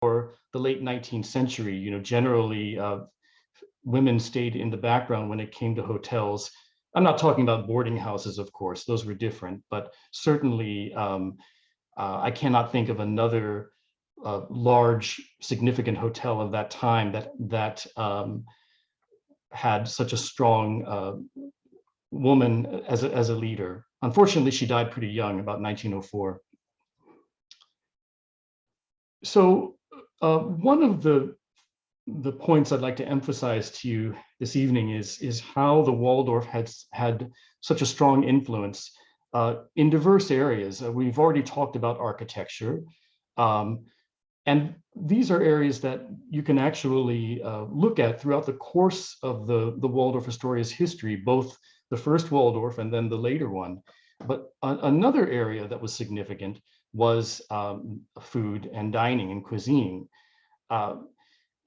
the late 19th century, generally women stayed in the background when it came to hotels. I'm not talking about boarding houses, of course, those were different, but certainly I cannot think of another large, significant hotel of that time that had such a strong woman as a leader. Unfortunately, she died pretty young, about 1904. So one of the points I'd like to emphasize to you this evening is how the Waldorf had such a strong influence in diverse areas. We've already talked about architecture, and these are areas that you can actually look at throughout the course of the Waldorf-Astoria's history, both the first Waldorf and then the later one. But another area that was significant was food and dining and cuisine.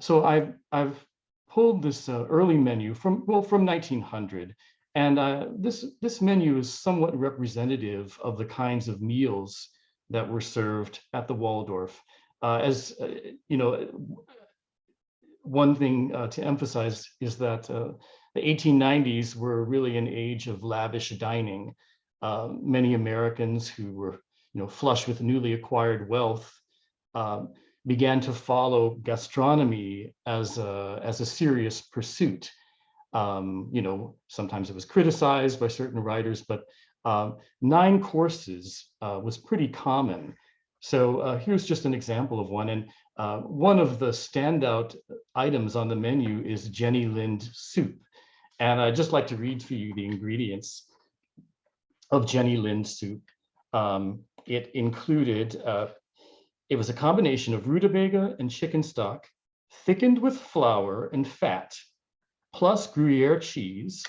So I've pulled this early menu from 1900, and this menu is somewhat representative of the kinds of meals that were served at the Waldorf. As you know, one thing to emphasize is that the 1890s were really an age of lavish dining. Many Americans who were flush with newly acquired wealth began to follow gastronomy as a serious pursuit. Sometimes it was criticized by certain writers, but 9 courses was pretty common. So here's just an example of one. And one of the standout items on the menu is Jenny Lind soup. And I'd just like to read for you the ingredients of Jenny Lind soup. It included, it was a combination of rutabaga and chicken stock, thickened with flour and fat, plus Gruyere cheese,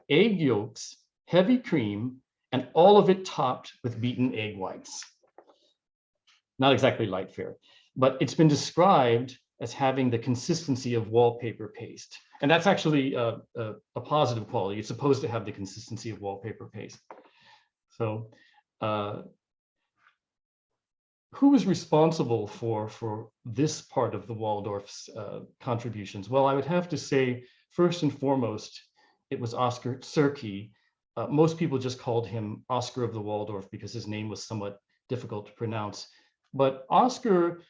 egg yolks, heavy cream, and all of it topped with beaten egg whites. Not exactly light fare, but it's been described as having the consistency of wallpaper paste. And that's actually a positive quality. It's supposed to have the consistency of wallpaper paste. So who was responsible for this part of the Waldorf's contributions? Well, I would have to say, first and foremost, it was Oscar Tschirky. Most people just called him Oscar of the Waldorf because his name was somewhat difficult to pronounce. But Oscar,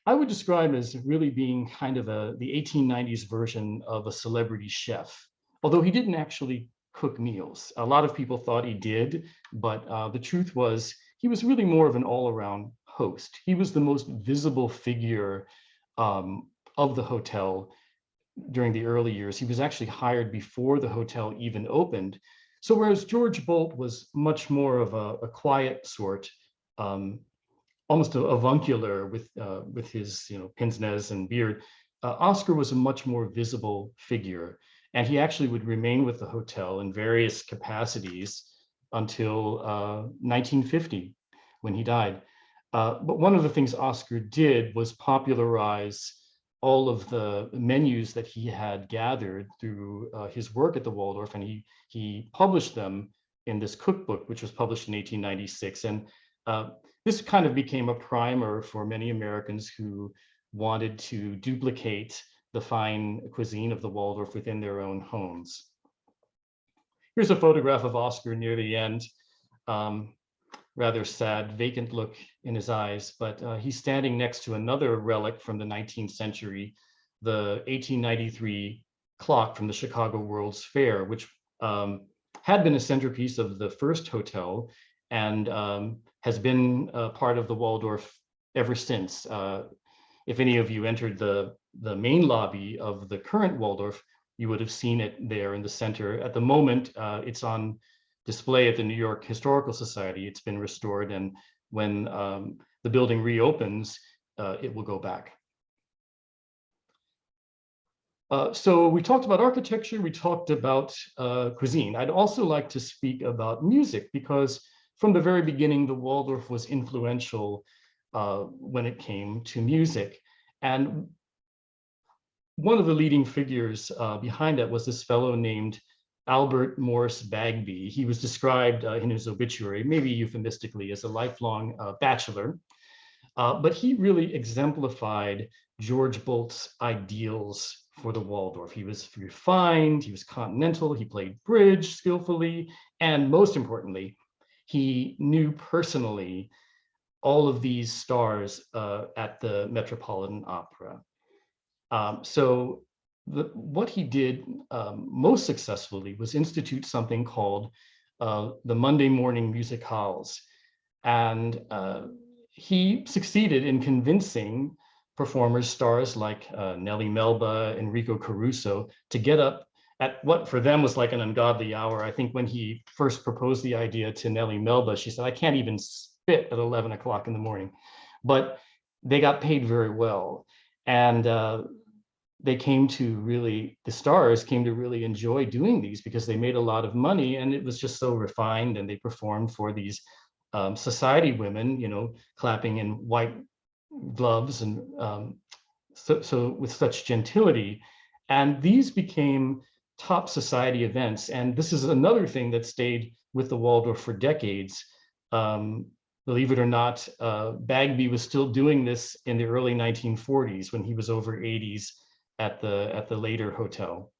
I would describe as really being kind of the 1890s version of a celebrity chef, although he didn't actually cook meals. A lot of people thought he did, but the truth was he was really more of an all-around host. He was the most visible figure of the hotel during the early years. He was actually hired before the hotel even opened. So whereas George Bolt was much more of a quiet sort, almost a avuncular with his pince nez and beard, Oscar was a much more visible figure, and he actually would remain with the hotel in various capacities until 1950 when he died. But one of the things Oscar did was popularize all of the menus that he had gathered through his work at the Waldorf, and he published them in this cookbook, which was published in 1896. And this kind of became a primer for many Americans who wanted to duplicate the fine cuisine of the Waldorf within their own homes. Here's a photograph of Oscar near the end. Rather sad, vacant look in his eyes, but he's standing next to another relic from the 19th century, the 1893 clock from the Chicago World's Fair, which had been a centerpiece of the first hotel and has been part of the Waldorf ever since. If any of you entered the main lobby of the current Waldorf, you would have seen it there in the center. At the moment, it's on display at the New York Historical Society. It's been restored, and when the building reopens, it will go back. So we talked about architecture, we talked about cuisine. I'd also like to speak about music, because from the very beginning, the Waldorf was influential when it came to music. And one of the leading figures behind that was this fellow named Albert Morris Bagby. He was described in his obituary, maybe euphemistically, as a lifelong bachelor. But he really exemplified George Bolt's ideals for the Waldorf. He was refined, he was continental, he played bridge skillfully, and most importantly, he knew personally all of these stars at the Metropolitan Opera. So what he did most successfully was institute something called the Monday morning music halls. And he succeeded in convincing performers, stars like Nellie, Melba, Enrico Caruso, to get up at what for them was like an ungodly hour. I think when he first proposed the idea to Nellie Melba, she said, "I can't even spit at 11 o'clock in the morning." But they got paid very well. And they came to really, the stars came to really enjoy doing these because they made a lot of money and it was just so refined, and they performed for these society women, you know, clapping in white gloves and so with such gentility. And these became top society events. And this is another thing that stayed with the Waldorf for decades. Believe it or not, Bagby was still doing this in the early 1940s when he was over 80s at the later hotel.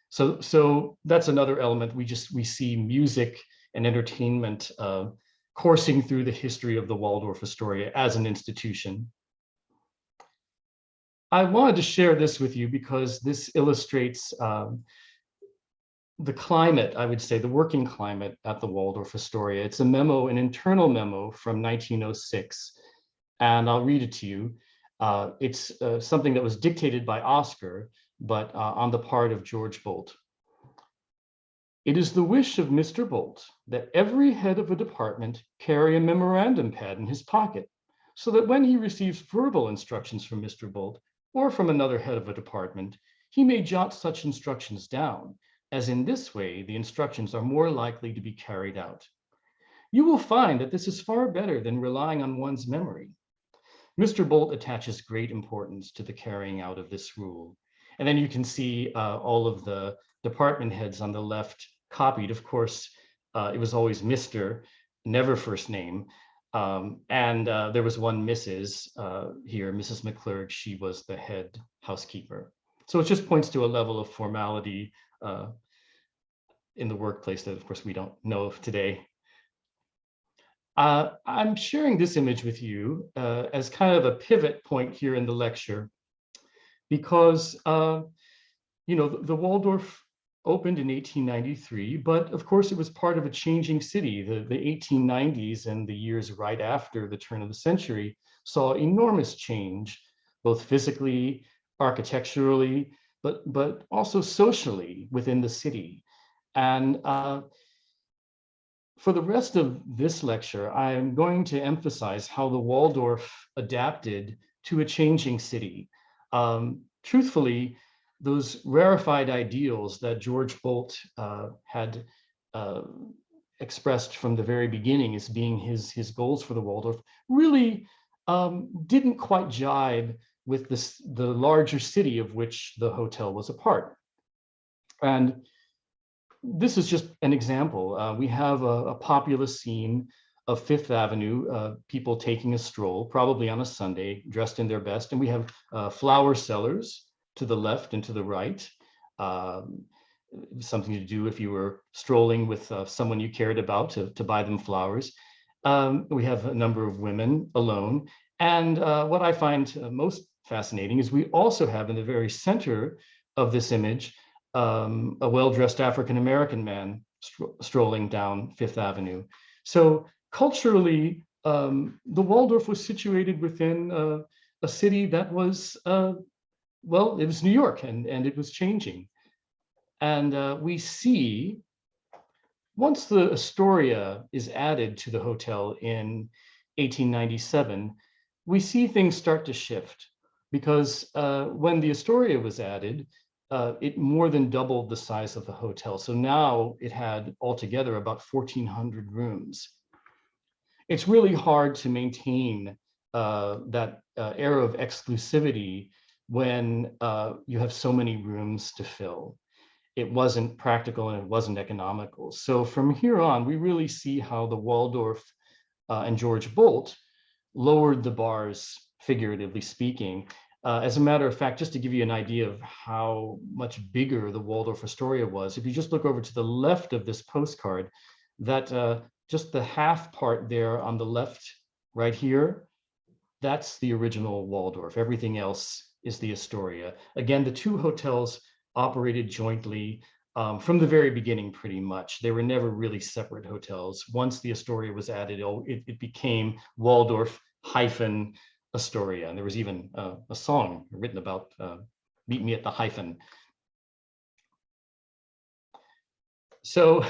So that's another element. We see music and entertainment coursing through the history of the Waldorf-Astoria as an institution. I wanted to share this with you because this illustrates the climate, I would say, the working climate at the Waldorf-Astoria. It's a memo, an internal memo from 1906, and I'll read it to you. It's something that was dictated by Oscar, but on the part of George Bolt. It is the wish of Mr. Bolt that every head of a department carry a memorandum pad in his pocket, so that when he receives verbal instructions from Mr. Bolt or from another head of a department, he may jot such instructions down, as in this way the instructions are more likely to be carried out. You will find that this is far better than relying on one's memory. Mr. Bolt attaches great importance to the carrying out of this rule. And then you can see all of the department heads on the left copied. Of course, it was always Mr., never first name. And there was one Mrs. Here, Mrs. McClurg. She was the head housekeeper. So it just points to a level of formality in the workplace that, of course, we don't know of today. I'm sharing this image with you as kind of a pivot point here in the lecture, because you know, the Waldorf opened in 1893, but of course it was part of a changing city. The 1890s and the years right after the turn of the century saw enormous change, both physically, architecturally, but also socially within the city. And for the rest of this lecture, I'm going to emphasize how the Waldorf adapted to a changing city. Truthfully, those rarefied ideals that George Bolt had expressed from the very beginning as being his goals for the Waldorf really didn't quite jibe with the larger city of which the hotel was a part. And this is just an example. We have a populous scene of Fifth Avenue, people taking a stroll, probably on a Sunday, dressed in their best. And we have flower sellers to the left and to the right. Something to do if you were strolling with someone you cared about to buy them flowers. We have a number of women alone. And what I find most fascinating is we also have in the very center of this image, a well-dressed African-American man strolling down Fifth Avenue. So culturally, the Waldorf was situated within a city that was, well, it was New York, and it was changing. And we see, once the Astoria is added to the hotel in 1897, we see things start to shift, because when the Astoria was added, it more than doubled the size of the hotel. So now it had altogether about 1,400 rooms. It's really hard to maintain that era of exclusivity when you have so many rooms to fill. It wasn't practical and it wasn't economical. So from here on, we really see how the Waldorf and George Bolt lowered the bars, figuratively speaking. As a matter of fact, just to give you an idea of how much bigger the Waldorf-Astoria was, if you just look over to the left of this postcard, that just the half part there on the left right here, that's the original Waldorf. Everything else is the Astoria. Again, the two hotels operated jointly from the very beginning, pretty much. They were never really separate hotels. Once the Astoria was added, it became Waldorf-Astoria. And there was even a song written about Meet Me at the Hyphen. So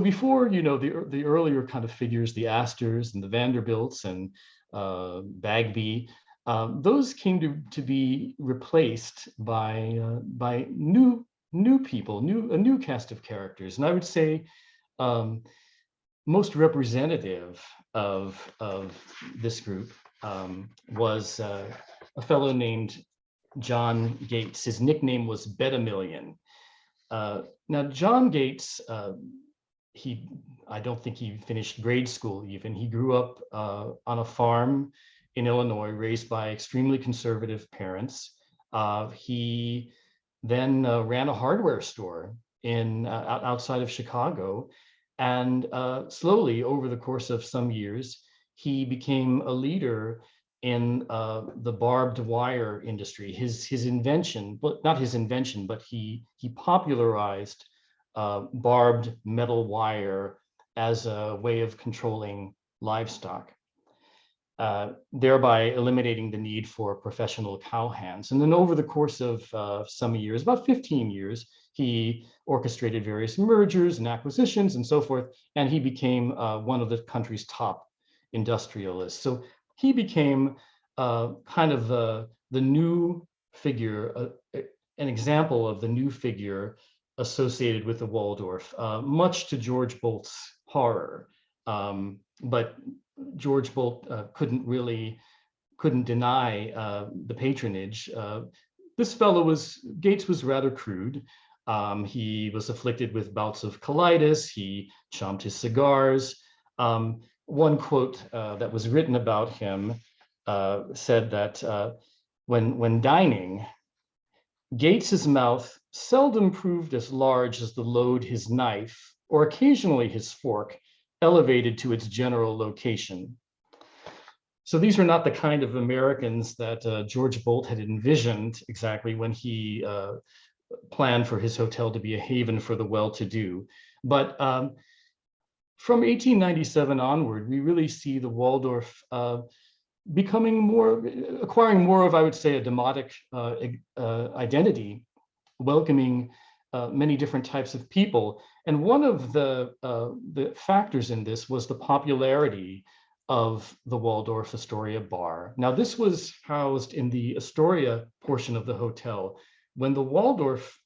before, the earlier kind of figures, the Astors and the Vanderbilts and Bagby, those came to be replaced by new people, a new cast of characters. And I would say most representative of this group was a fellow named John Gates. His nickname was Bet-A-Million. Now, John Gates, I don't think he finished grade school even. He grew up on a farm in Illinois, raised by extremely conservative parents. He then ran a hardware store outside of Chicago. And slowly, over the course of some years, he became a leader in the barbed wire industry. His invention, but not his invention, but he popularized barbed metal wire as a way of controlling livestock, thereby eliminating the need for professional cowhands. And then over the course of some years, about 15 years, he orchestrated various mergers and acquisitions and so forth, and he became one of the country's top industrialists. So he became kind of the new figure, an example of the new figure associated with the Waldorf, much to George Bolt's horror. But George Bolt couldn't deny the patronage. This fellow Gates was rather crude. He was afflicted with bouts of colitis. He chomped his cigars. One quote that was written about him said that when dining, Gates's mouth seldom proved as large as the load his knife, or occasionally his fork, elevated to its general location. So these are not the kind of Americans that George Bolt had envisioned exactly when he planned for his hotel to be a haven for the well-to-do. But from 1897 onward, we really see the Waldorf acquiring more of, I would say, a demotic identity, welcoming many different types of people. And one of the factors in this was the popularity of the Waldorf-Astoria bar. Now, this was housed in the Astoria portion of the hotel. When the Waldorf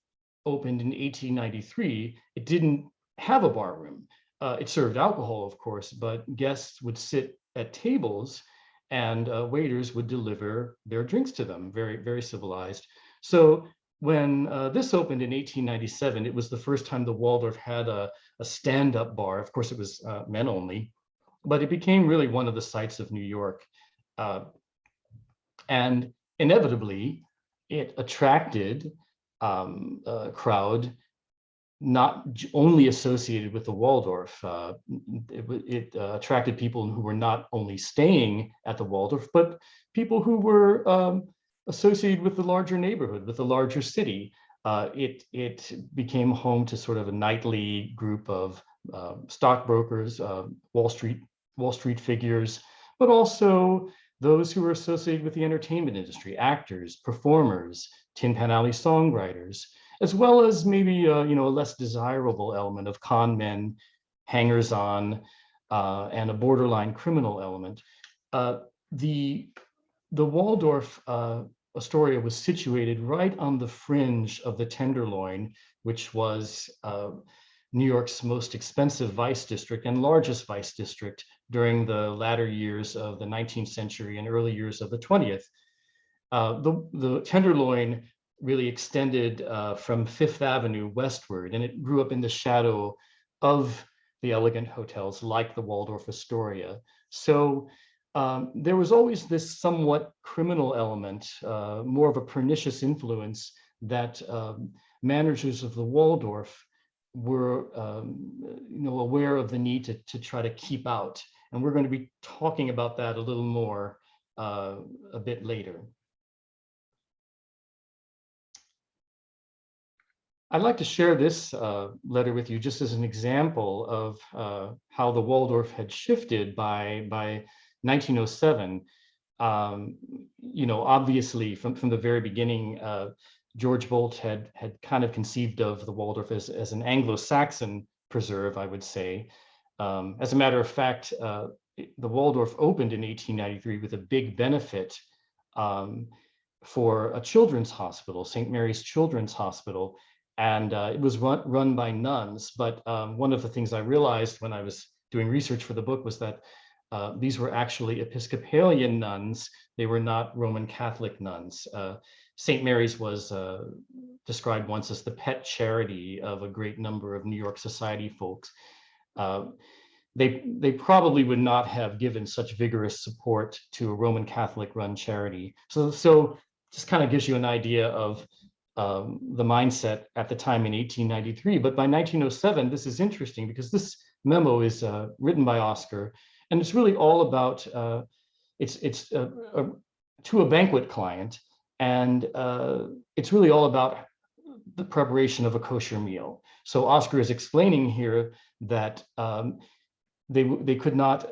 opened in 1893, it didn't have a bar room. It served alcohol, of course, but guests would sit at tables and waiters would deliver their drinks to them, very, very civilized. So when this opened in 1897, it was the first time the Waldorf had a stand-up bar. Of course, it was men only, but it became really one of the sights of New York. And inevitably, it attracted a crowd not only associated with the Waldorf. It attracted people who were not only staying at the Waldorf, but people who were associated with the larger neighborhood, with the larger city. It became home to sort of a nightly group of stockbrokers, Wall Street figures, but also those who were associated with the entertainment industry, actors, performers, Tin Pan Alley songwriters, as well as maybe a less desirable element of con men, hangers-on, and a borderline criminal element. The Waldorf Astoria was situated right on the fringe of the Tenderloin, which was New York's most expensive vice district and largest vice district during the latter years of the 19th century and early years of the 20th. The Tenderloin really extended from Fifth Avenue westward, and it grew up in the shadow of the elegant hotels like the Waldorf Astoria. So there was always this somewhat criminal element, more of a pernicious influence that managers of the Waldorf were aware of the need to try to keep out. And we're going to be talking about that a little more a bit later. I'd like to share this letter with you just as an example of how the Waldorf had shifted by 1907. Obviously from the very beginning, George Bolt had kind of conceived of the Waldorf as an Anglo-Saxon preserve, I would say. As a matter of fact, the Waldorf opened in 1893 with a big benefit for a children's hospital, St. Mary's Children's Hospital. And it was run by nuns. But one of the things I realized when I was doing research for the book was that these were actually Episcopalian nuns. They were not Roman Catholic nuns. St. Mary's was described once as the pet charity of a great number of New York society folks. They probably would not have given such vigorous support to a Roman Catholic run charity. So just kind of gives you an idea of the mindset at the time in 1893. But by 1907, this is interesting because this memo is written by Oscar, and it's really all about, it's to a banquet client, and it's really all about the preparation of a kosher meal. So Oscar is explaining here that they could not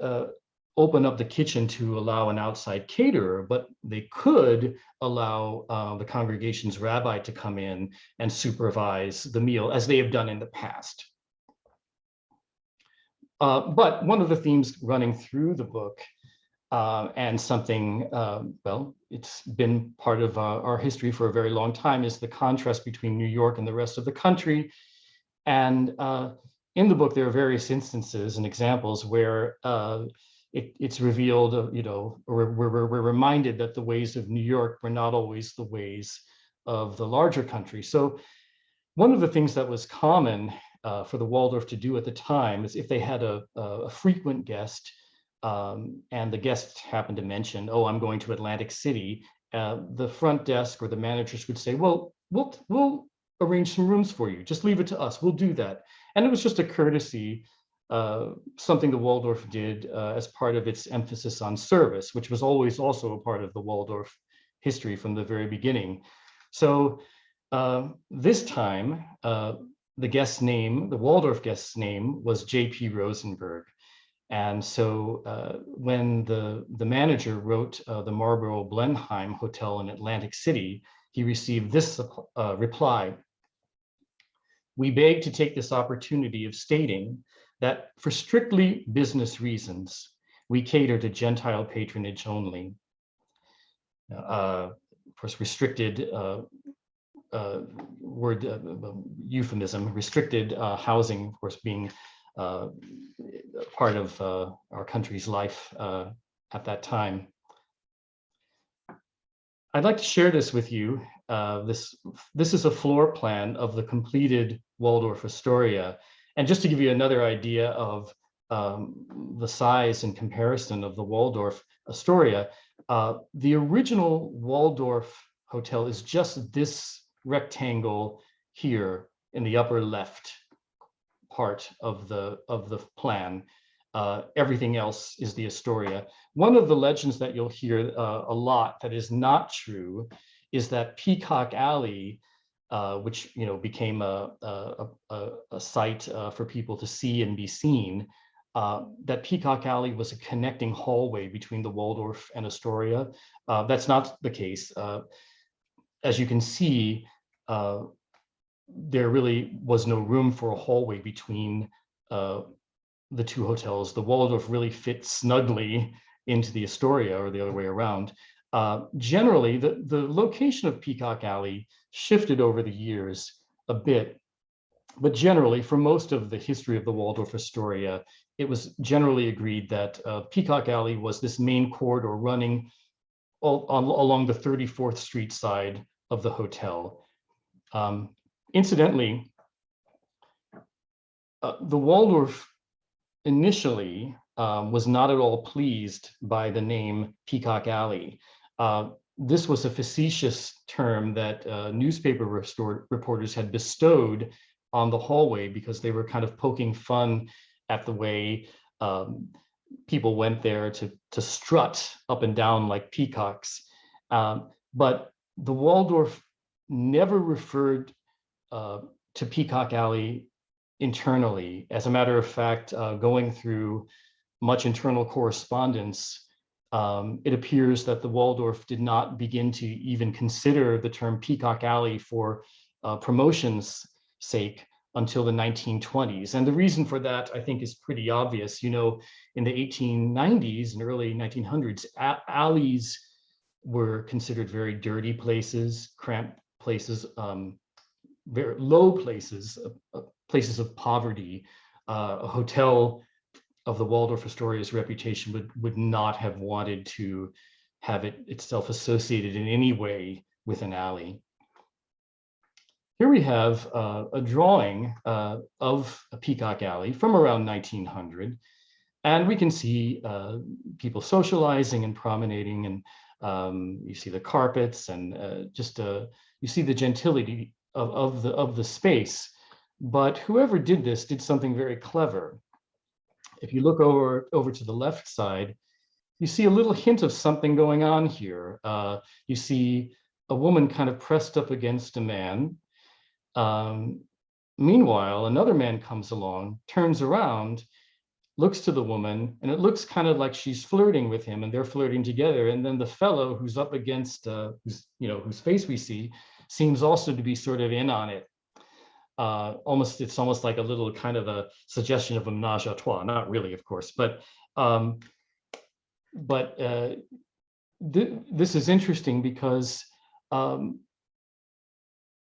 open up the kitchen to allow an outside caterer, but they could allow the congregation's rabbi to come in and supervise the meal as they have done in the past. But one of the themes running through the book and something, well, it's been part of our history for a very long time, is the contrast between New York and the rest of the country. And in the book, there are various instances and examples where it's revealed, or we're reminded that the ways of New York were not always the ways of the larger country. So one of the things that was common for the Waldorf to do at the time is if they had a frequent guest and the guest happened to mention, oh, I'm going to Atlantic City, the front desk or the managers would say, well, we'll arrange some rooms for you. Just leave it to us. We'll do that. And it was just a courtesy, something the Waldorf did as part of its emphasis on service, which was always also a part of the Waldorf history from the very beginning. So this time, the guest's name, the Waldorf guest's name, was J.P. Rosenberg. And so when the manager wrote the Marlborough Blenheim Hotel in Atlantic City, he received this reply: "We beg to take this opportunity of stating that for strictly business reasons, we cater to Gentile patronage only." Of course, restricted euphemism, restricted housing, of course, being part of our country's life at that time. I'd like to share this with you. This is a floor plan of the completed Waldorf-Astoria. And just to give you another idea of the size and comparison of the Waldorf-Astoria, the original Waldorf hotel is just this rectangle here in the upper left part of the plan. Everything else is the Astoria. One of the legends that you'll hear a lot that is not true is that Peacock Alley, which became a site for people to see and be seen, that Peacock Alley was a connecting hallway between the Waldorf and Astoria. That's not the case. As you can see, there really was no room for a hallway between the two hotels. The Waldorf really fit snugly into the Astoria, or the other way around. Generally, the location of Peacock Alley shifted over the years a bit, but generally, for most of the history of the Waldorf-Astoria, it was generally agreed that Peacock Alley was this main corridor running along the 34th Street side of the hotel. Incidentally, the Waldorf initially was not at all pleased by the name Peacock Alley. This was a facetious term that newspaper reporters had bestowed on the hallway because they were kind of poking fun at the way people went there to strut up and down like peacocks. But the Waldorf never referred to Peacock Alley internally. As a matter of fact, going through much internal correspondence, it appears that the Waldorf did not begin to even consider the term Peacock Alley for promotion's sake until the 1920s. And the reason for that, I think, is pretty obvious. You know, in the 1890s and early 1900s, alleys were considered very dirty places, cramped places, very low places, places of poverty. A hotel of the Waldorf-Astoria's reputation would not have wanted to have itself associated in any way with an alley. Here we have a drawing of a Peacock Alley from around 1900. And we can see people socializing and promenading, and you see the carpets and you see the gentility of the space. But whoever did this did something very clever. If you look over to the left side, you see a little hint of something going on here. You see a woman kind of pressed up against a man. Meanwhile, another man comes along, turns around, looks to the woman, and it looks kind of like she's flirting with him, and they're flirting together. And then the fellow who's up against, whose face we see, seems also to be sort of in on it. It's almost like a little kind of a suggestion of a menage a trois. Not really, of course, but this is interesting because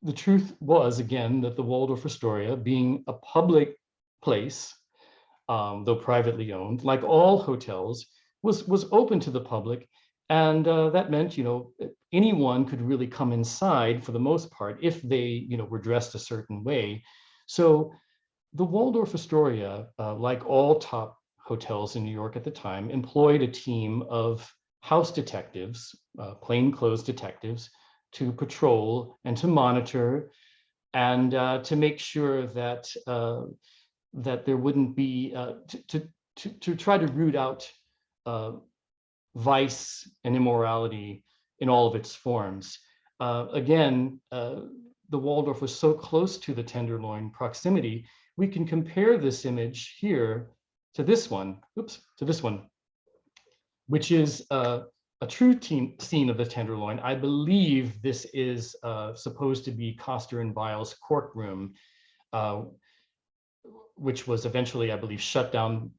the truth was, again, that the Waldorf-Astoria, being a public place, though privately owned, like all hotels, was open to the public. And that meant, anyone could really come inside for the most part if they, were dressed a certain way. So the Waldorf-Astoria, like all top hotels in New York at the time, employed a team of house detectives, plainclothes detectives, to patrol and to monitor and to make sure that that there wouldn't be to try to root out vice and immorality in all of its forms. Again, the Waldorf was so close to the Tenderloin proximity, we can compare this image here to this one, which is a true scene of the Tenderloin. I believe this is supposed to be Koster and Weil's cork room, which was eventually, I believe, shut down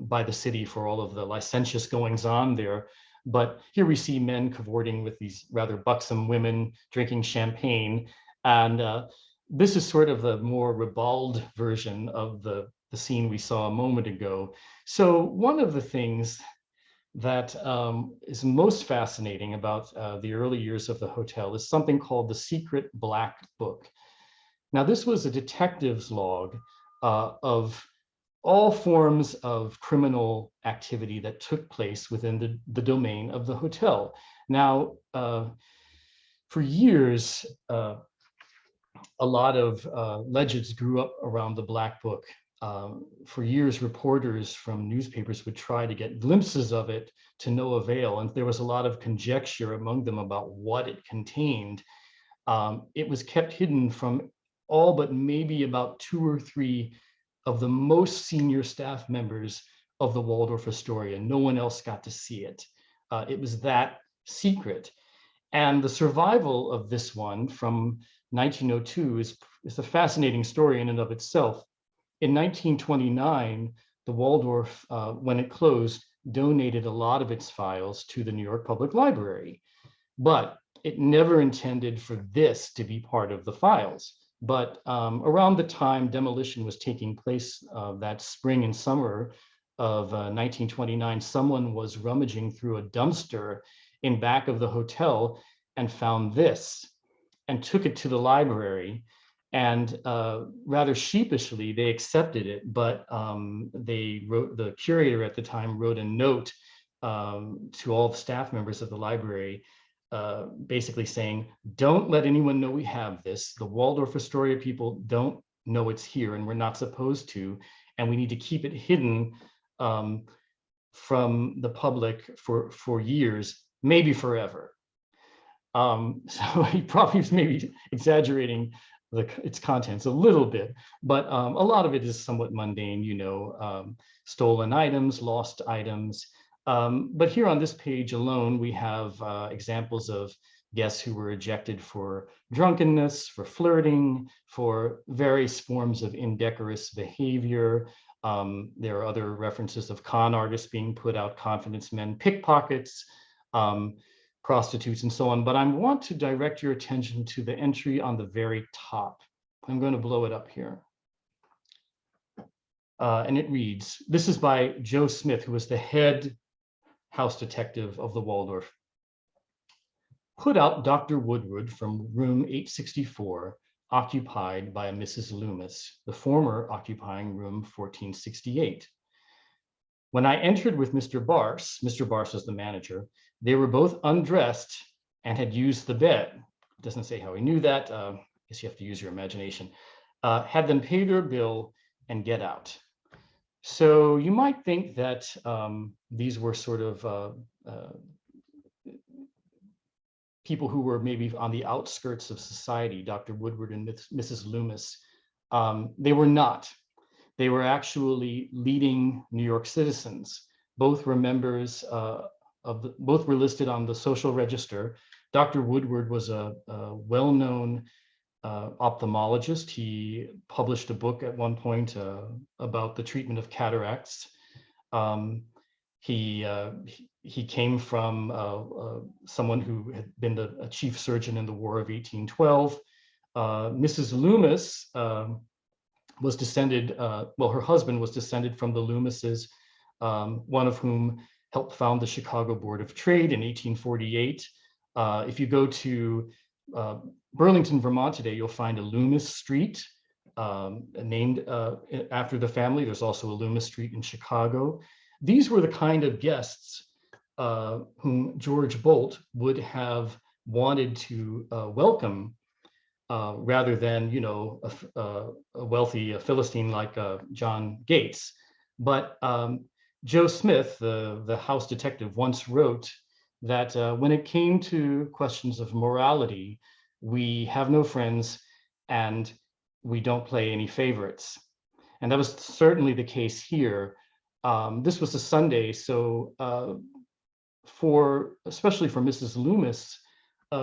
by the city for all of the licentious goings on there. But here we see men cavorting with these rather buxom women drinking champagne. And this is sort of the more ribald version of the scene we saw a moment ago. So one of the things that is most fascinating about the early years of the hotel is something called the Secret Black Book. Now, this was a detective's log of all forms of criminal activity that took place within the domain of the hotel. Now, for years, a lot of legends grew up around the Black Book. For years, reporters from newspapers would try to get glimpses of it to no avail, and there was a lot of conjecture among them about what it contained. It was kept hidden from all but maybe about 2 or 3 of the most senior staff members of the Waldorf-Astoria. No one else got to see it. It was that secret. And the survival of this one from 1902 is a fascinating story in and of itself. In 1929, the Waldorf, when it closed, donated a lot of its files to the New York Public Library, but it never intended for this to be part of the files. But around the time demolition was taking place that spring and summer of 1929, someone was rummaging through a dumpster in back of the hotel and found this and took it to the library. And rather sheepishly, they accepted it, but the curator at the time wrote a note to all the staff members of the library, basically saying, don't let anyone know we have this. The Waldorf-Astoria people don't know it's here, and we're not supposed to, and we need to keep it hidden from the public for years, maybe forever. So he probably was maybe exaggerating its contents a little bit, but a lot of it is somewhat mundane, stolen items, lost items. But here on this page alone, we have examples of guests who were ejected for drunkenness, for flirting, for various forms of indecorous behavior. There are other references of con artists being put out, confidence men, pickpockets, prostitutes, and so on. But I want to direct your attention to the entry on the very top. I'm going to blow it up here. And it reads, this is by Joe Smith, who was the head house detective of the Waldorf. Put out Dr. Woodward from room 864, occupied by a Mrs. Loomis, the former occupying room 1468. When I entered with Mr. Barse was the manager, they were both undressed and had used the bed. It doesn't say how he knew that. I guess you have to use your imagination. Had them pay their bill and get out. So you might think that these were sort of people who were maybe on the outskirts of society, Dr. Woodward and Mrs. Loomis. They were not. They were actually leading New York citizens. Both were members both were listed on the social register. Dr. Woodward was a well-known ophthalmologist. He published a book at one point about the treatment of cataracts. He came from someone who had been a chief surgeon in the War of 1812. Mrs. Loomis was descended, her husband was descended from the Loomises, one of whom helped found the Chicago Board of Trade in 1848. If you go to Burlington, Vermont today, you'll find a Loomis Street named after the family. There's also a Loomis Street in Chicago. These were the kind of guests whom George Bolt would have wanted to welcome rather than, a wealthy Philistine like John Gates. But Joe Smith, the house detective, once wrote that when it came to questions of morality, we have no friends and we don't play any favorites. And that was certainly the case here. This was a Sunday, so especially for Mrs. Loomis,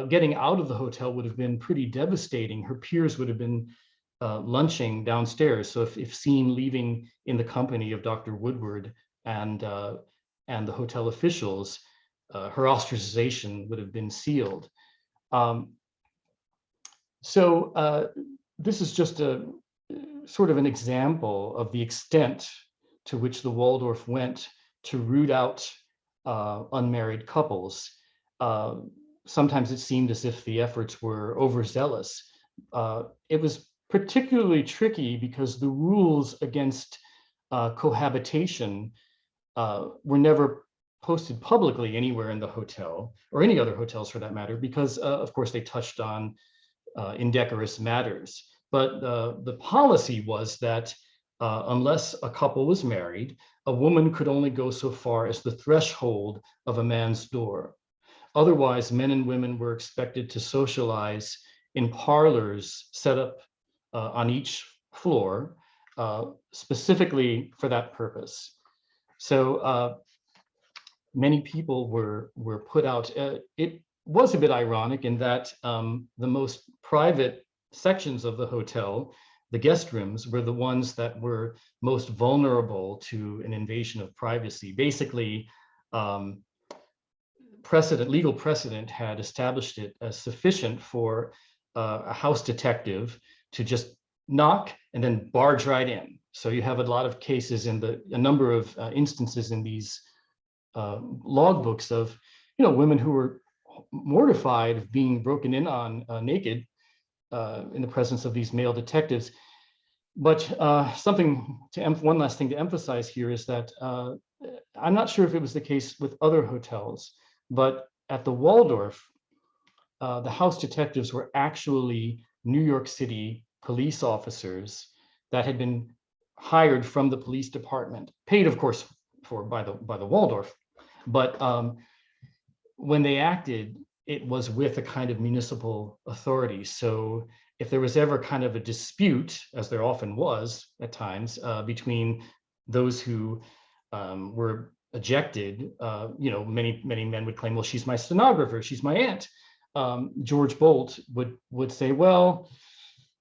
getting out of the hotel would have been pretty devastating. Her peers would have been lunching downstairs. So if seen leaving in the company of Dr. Woodward and the hotel officials, her ostracization would have been sealed. This is just a sort of an example of the extent to which the Waldorf went to root out unmarried couples. Sometimes it seemed as if the efforts were overzealous. It was particularly tricky because the rules against cohabitation were never posted publicly anywhere in the hotel, or any other hotels for that matter, because of course they touched on indecorous matters. But the policy was that unless a couple was married, a woman could only go so far as the threshold of a man's door. Otherwise, men and women were expected to socialize in parlors set up on each floor, specifically for that purpose. So many people were put out. It was a bit ironic in that the most private sections of the hotel, the guest rooms, were the ones that were most vulnerable to an invasion of privacy. Basically, legal precedent had established it as sufficient for a house detective to just knock and then barge right in. So you have a lot of cases in a number of instances in these logbooks of, women who were mortified of being broken in on naked, in the presence of these male detectives. But one last thing to emphasize here is that I'm not sure if it was the case with other hotels, but at the Waldorf, the house detectives were actually New York City police officers that had been hired from the police department, paid, of course, by the Waldorf. But when they acted, it was with a kind of municipal authority. So if there was ever kind of a dispute, as there often was at times, between those who were ejected, many men would claim, well, she's my stenographer, she's my aunt. George Bolt would say, well,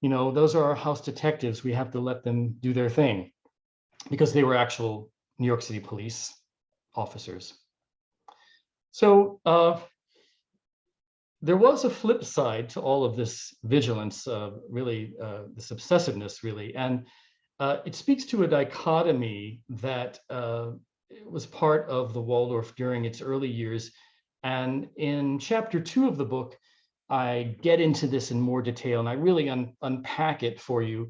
those are our house detectives. We have to let them do their thing, because they were actual New York City police officers. So there was a flip side to all of this vigilance, this obsessiveness, really. And it speaks to a dichotomy that was part of the Waldorf during its early years. And in chapter 2 of the book, I get into this in more detail, and I really unpack it for you.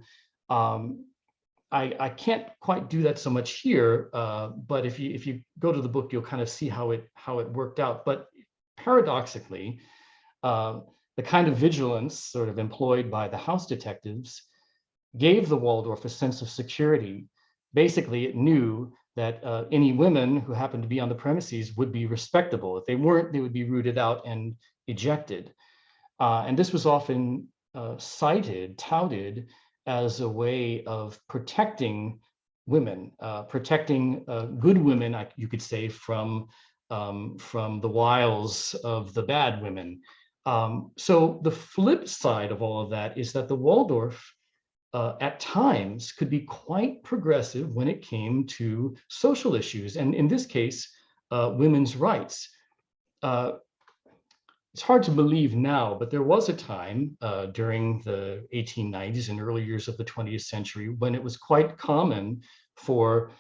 I can't quite do that so much here, but if you go to the book, you'll kind of see how it worked out. But paradoxically, the kind of vigilance sort of employed by the house detectives gave the Waldorf a sense of security. Basically, it knew that any women who happened to be on the premises would be respectable. If they weren't, they would be rooted out and ejected. And this was often touted as a way of protecting women, protecting good women, you could say, from the wiles of the bad women. So the flip side of all of that is that the Waldorf at times could be quite progressive when it came to social issues, and in this case, women's rights. It's hard to believe now, but there was a time during the 1890s and early years of the 20th century when it was quite common for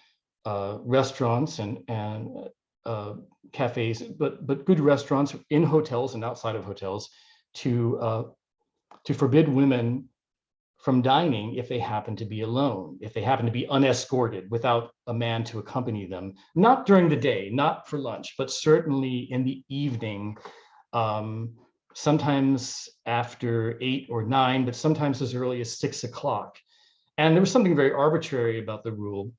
restaurants and cafes, but good restaurants in hotels and outside of hotels to forbid women from dining if they happen to be alone, if they happen to be unescorted without a man to accompany them, not during the day, not for lunch, but certainly in the evening, sometimes after 8 or 9, but sometimes as early as 6 o'clock. And there was something very arbitrary about the rule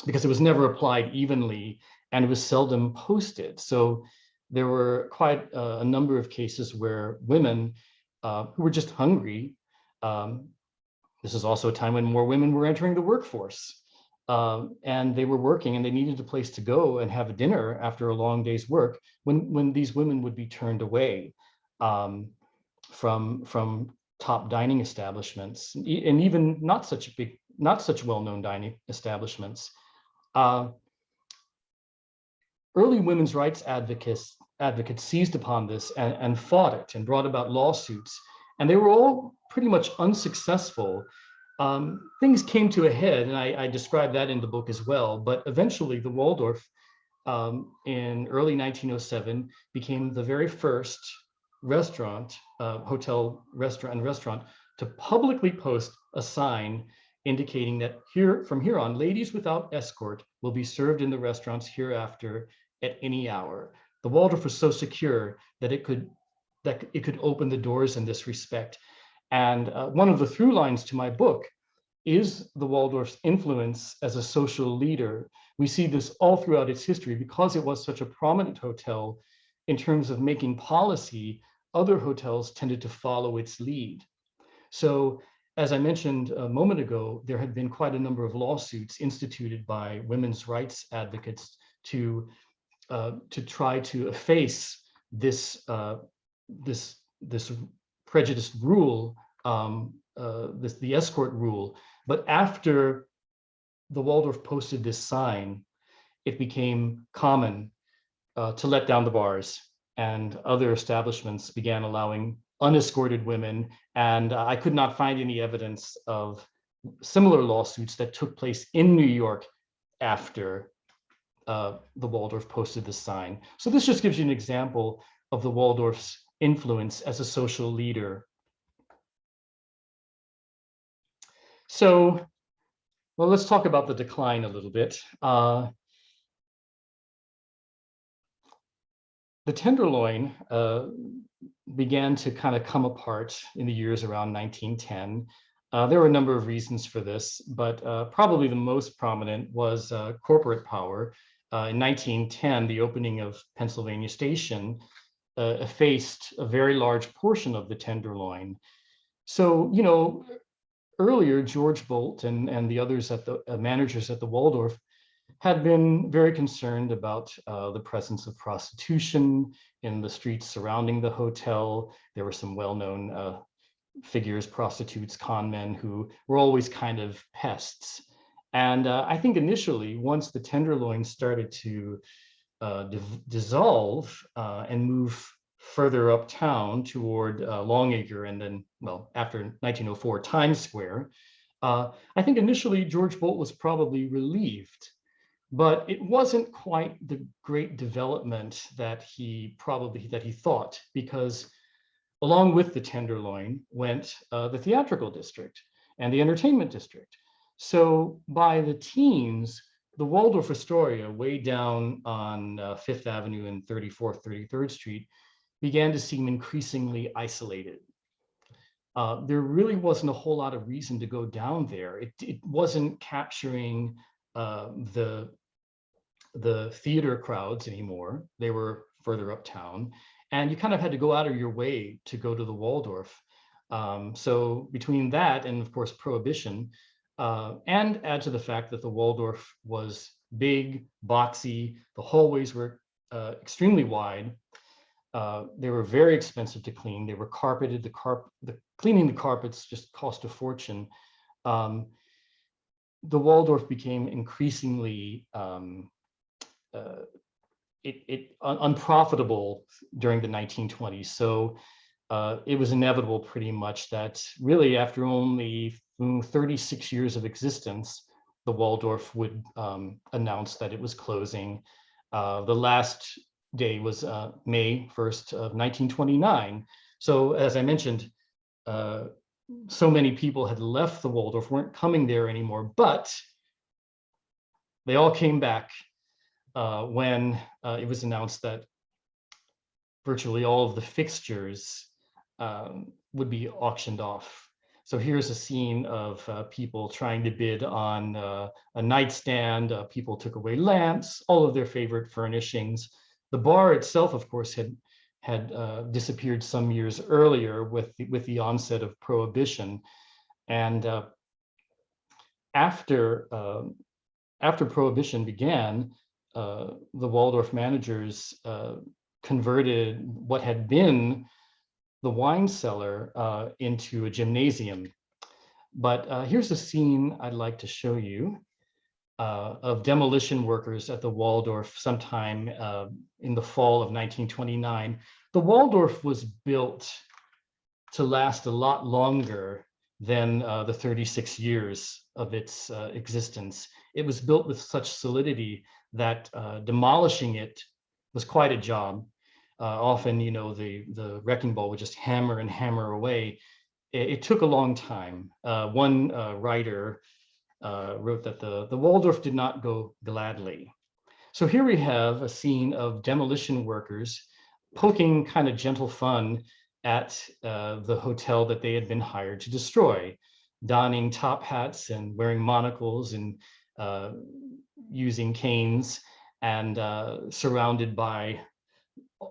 because it was never applied evenly and it was seldom posted. So there were quite a number of cases where women who were just hungry, this is also a time when more women were entering the workforce, and they were working and they needed a place to go and have a dinner after a long day's work, when these women would be turned away from top dining establishments, and even not such well-known dining establishments. Early women's rights advocates seized upon this and fought it and brought about lawsuits, and they were all pretty much unsuccessful. Things came to a head, and I describe that in the book as well, but eventually the Waldorf in early 1907 became the very first hotel, restaurant to publicly post a sign indicating that from here on, ladies without escort will be served in the restaurants hereafter at any hour. The Waldorf was so secure that it could open the doors in this respect. And one of the through lines to my book is the Waldorf's influence as a social leader. We see this all throughout its history. Because it was such a prominent hotel in terms of making policy, other hotels tended to follow its lead. So as I mentioned a moment ago, there had been quite a number of lawsuits instituted by women's rights advocates to try to efface this prejudiced rule, the escort rule. But after the Waldorf posted this sign, it became common to let down the bars, and other establishments began allowing unescorted women. And I could not find any evidence of similar lawsuits that took place in New York after the Waldorf posted this sign. So this just gives you an example of the Waldorf's influence as a social leader. So, well, let's talk about the decline a little bit. The tenderloin began to kind of come apart in the years around 1910. There were a number of reasons for this, but probably the most prominent was corporate power. In 1910, the opening of Pennsylvania Station effaced a very large portion of the tenderloin. So, you know, earlier, George Bolt and the others at the managers at the Waldorf had been very concerned about the presence of prostitution in the streets surrounding the hotel. There were some well-known figures, prostitutes, con men, who were always kind of pests. And I think initially, once the tenderloin started to dissolve and move further uptown toward Longacre, and then, well, after 1904, Times Square, I think initially George Bolt was probably relieved, but it wasn't quite the great development that he thought, because along with the tenderloin went the theatrical district and the entertainment district. So by the teens, the Waldorf-Astoria, way down on Fifth Avenue and 34th, 33rd Street, began to seem increasingly isolated. There really wasn't a whole lot of reason to go down there. It wasn't capturing the theater crowds anymore. They were further uptown, and you kind of had to go out of your way to go to the Waldorf. So between that and, of course, Prohibition, and add to the fact that the Waldorf was big, boxy, the hallways were extremely wide. They were very expensive to clean. They were carpeted. Cleaning the carpets just cost a fortune. The Waldorf became increasingly unprofitable during the 1920s. So it was inevitable pretty much that really after only 36 years of existence, the Waldorf would announce that it was closing. The last day was May 1st of 1929. So as I mentioned, so many people had left the Waldorf, weren't coming there anymore, but they all came back when it was announced that virtually all of the fixtures would be auctioned off. So here's a scene of people trying to bid on a nightstand. People took away lamps, all of their favorite furnishings. The bar itself, of course, had disappeared some years earlier with the onset of Prohibition. And after Prohibition began, the Waldorf managers converted what had been the wine cellar into a gymnasium. But here's a scene I'd like to show you of demolition workers at the Waldorf sometime in the fall of 1929. The Waldorf was built to last a lot longer than the 36 years of its existence. It was built with such solidity that demolishing it was quite a job. Often, you know, the wrecking ball would just hammer and hammer away. It took a long time. One writer wrote that the Waldorf did not go gladly. So here we have a scene of demolition workers poking kind of gentle fun at the hotel that they had been hired to destroy, donning top hats and wearing monocles and using canes, and surrounded by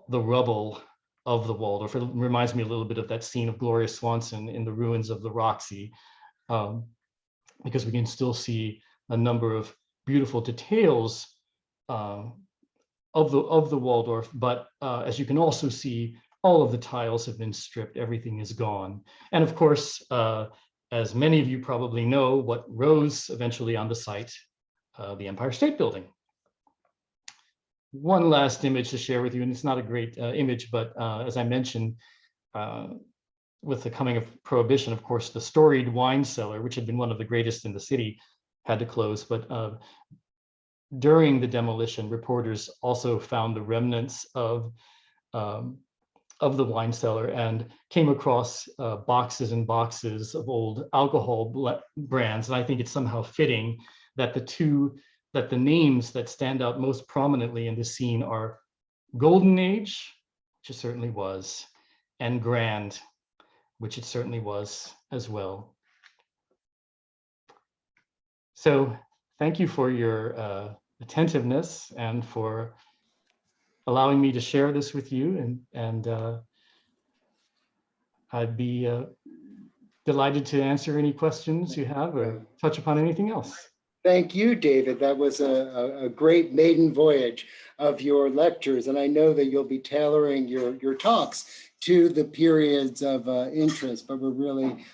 the rubble of the Waldorf. It reminds me a little bit of that scene of Gloria Swanson in the ruins of the Roxy, because we can still see a number of beautiful details of the Waldorf, but as you can also see, all of the tiles have been stripped, everything is gone. And of course, as many of you probably know, what rose eventually on the site, the Empire State Building. One last image to share with you, and it's not a great image, but as I mentioned, with the coming of Prohibition, of course, the storied wine cellar, which had been one of the greatest in the city, had to close. But during the demolition, reporters also found the remnants of of the wine cellar and came across boxes and boxes of old alcohol brands. And I think it's somehow fitting that the names that stand out most prominently in this scene are Golden Age, which it certainly was, and Grand, which it certainly was as well. So thank you for your attentiveness and for allowing me to share this with you. And I'd be delighted to answer any questions you have or touch upon anything else. Thank you, David. That was a great maiden voyage of your lectures. And I know that you'll be tailoring your talks to the periods of interest, but we're really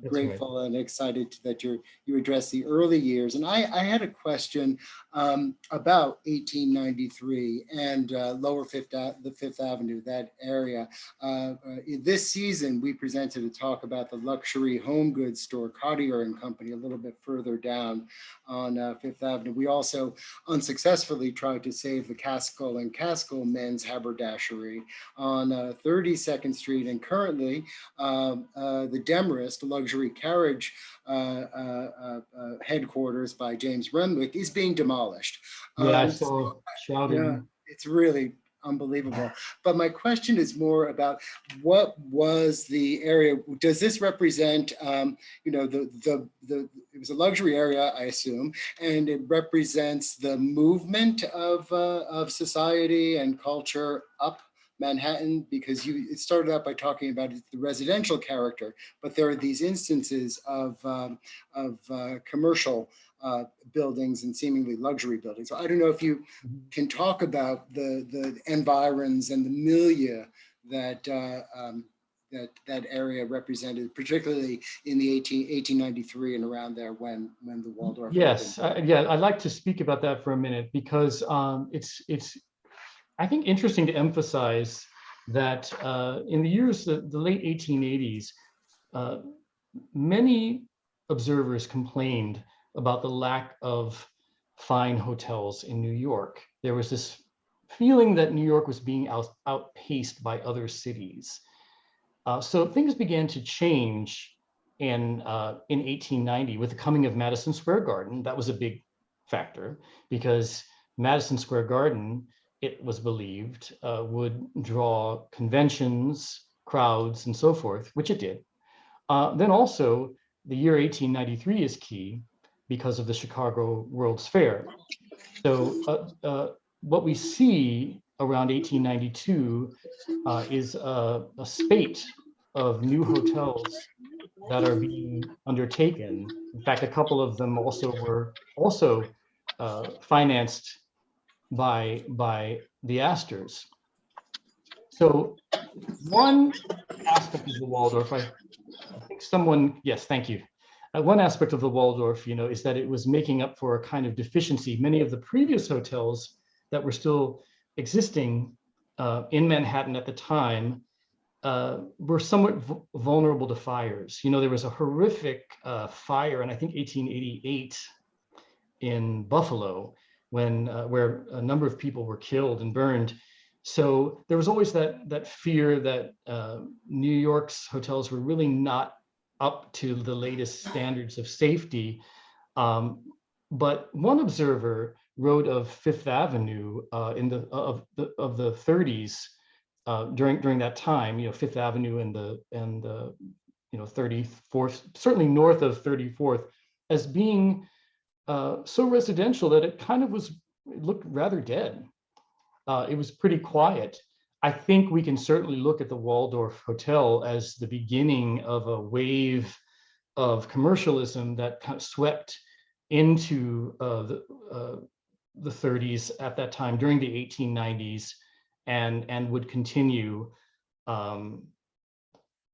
grateful and excited that you address the early years. And I had a question about 1893 and Lower the Fifth Avenue, that area. This season, we presented a talk about the luxury home goods store, Cartier and Company, a little bit further down on Fifth Avenue. We also unsuccessfully tried to save the Caskell and Caskell men's haberdashery on 32nd Street, and currently the Demarest, a luxury carriage headquarters by James Renwick, is being demolished. Yeah, I saw shouting. Yeah, it's really unbelievable. But my question is more about what was the area? Does this represent, you know, it was a luxury area, I assume, and it represents the movement of society and culture up Manhattan, because it started out by talking about the residential character, but there are these instances of commercial buildings and seemingly luxury buildings. So I don't know if you can talk about the environs and the milieu that that area represented, particularly in the 1893 and around there when the Waldorf. Yes, yeah, I'd like to speak about that for a minute, because it's I think interesting to emphasize that in the years, the late 1880s, many observers complained about the lack of fine hotels in New York. There was this feeling that New York was being outpaced by other cities. So things began to change in 1890 with the coming of Madison Square Garden. That was a big factor, because Madison Square Garden, it was believed, would draw conventions, crowds, and so forth, which it did. Then also, the year 1893 is key because of the Chicago World's Fair. So what we see around 1892 is a spate of new hotels that are being undertaken. In fact, a couple of them were financed by the Astors. So one aspect of the Waldorf, I think yes, thank you. One aspect of the Waldorf, you know, is that it was making up for a kind of deficiency. Many of the previous hotels that were still existing in Manhattan at the time were somewhat vulnerable to fires. You know, there was a horrific fire in, I think, 1888 in Buffalo, when where a number of people were killed and burned. So there was always that fear that New York's hotels were really not up to the latest standards of safety. But one observer wrote of Fifth Avenue in the 30s during that time. You know, Fifth Avenue and the 34th, certainly north of 34th, as being so residential that it kind of it looked rather dead. It was pretty quiet. I think we can certainly look at the Waldorf Hotel as the beginning of a wave of commercialism that kind of swept into the 30s at that time, during the 1890s, and would continue.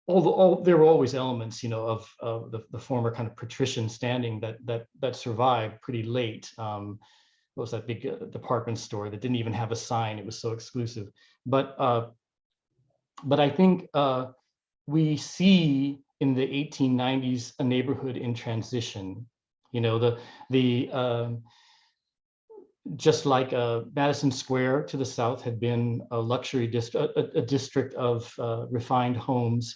Although there were always elements, you know, of the former kind of patrician standing that survived pretty late. What was that big department store that didn't even have a sign? It was so exclusive. But I think we see in the 1890s a neighborhood in transition. You know, just like Madison Square to the south had been a luxury district, a district of refined homes.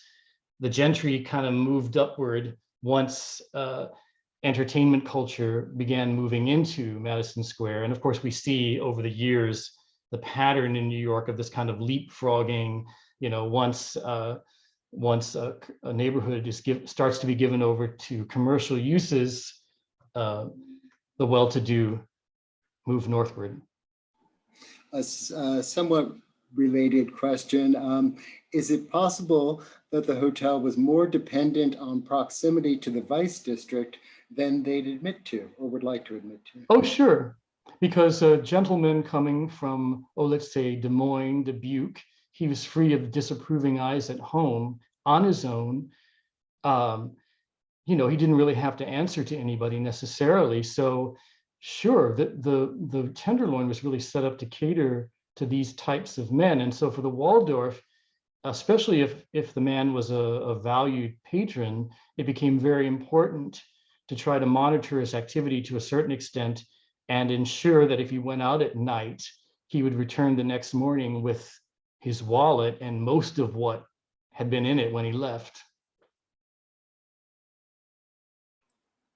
The gentry kind of moved upward once entertainment culture began moving into Madison Square. And of course, we see over the years the pattern in New York of this kind of leapfrogging. Once a neighborhood starts to be given over to commercial uses, the well-to-do move northward. A somewhat related question. Is it possible that the hotel was more dependent on proximity to the Vice District than they'd admit to or would like to admit to? Oh, sure. Because a gentleman coming from, let's say Des Moines, Dubuque, he was free of disapproving eyes at home on his own. He didn't really have to answer to anybody necessarily. So sure, the Tenderloin was really set up to cater to these types of men. And so for the Waldorf, especially if the man was a valued patron, it became very important to try to monitor his activity to a certain extent and ensure that if he went out at night, he would return the next morning with his wallet and most of what had been in it when he left.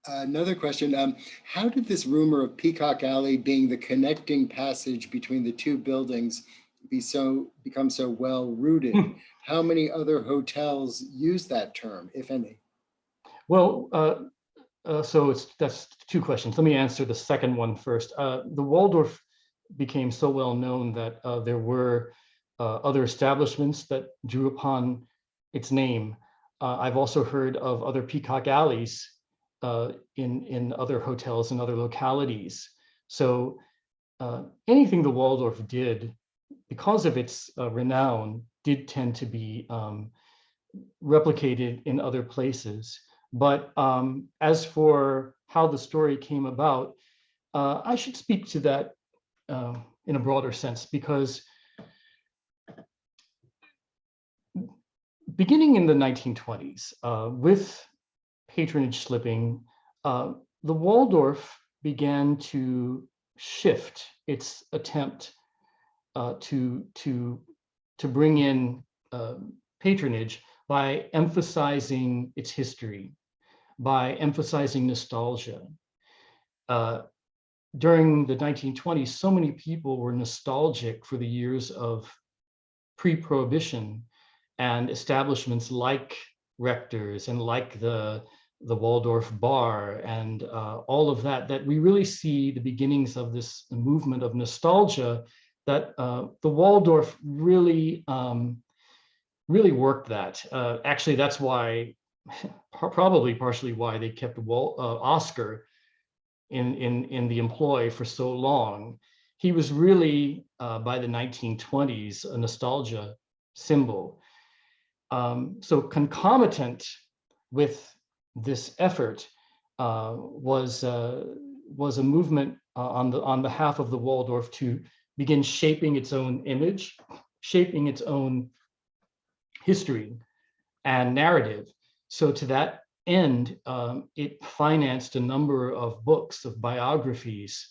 Another question, how did this rumor of Peacock Alley being the connecting passage between the two buildings become so well rooted? How many other hotels use that term, if any? Well, that's two questions. Let me answer the second one first. The Waldorf became so well known that there were other establishments that drew upon its name. I've also heard of other Peacock Alleys in other hotels and other localities. So anything the Waldorf did, because of its renown, did tend to be replicated in other places. But as for how the story came about, I should speak to that in a broader sense, because beginning in the 1920s, with patronage slipping, the Waldorf began to shift its attempt to bring in patronage by emphasizing its history, by emphasizing nostalgia. During the 1920s, so many people were nostalgic for the years of pre-prohibition and establishments like Rector's and like the Waldorf bar and all of that we really see the beginnings of this movement of nostalgia that the Waldorf really worked that. Actually, that's why, probably partially why they kept Oscar in the employ for so long. He was really, by the 1920s, a nostalgia symbol. So concomitant with this effort was a movement on behalf of the Waldorf to begin shaping its own image, shaping its own history and narrative. So to that end, it financed a number of books, of biographies.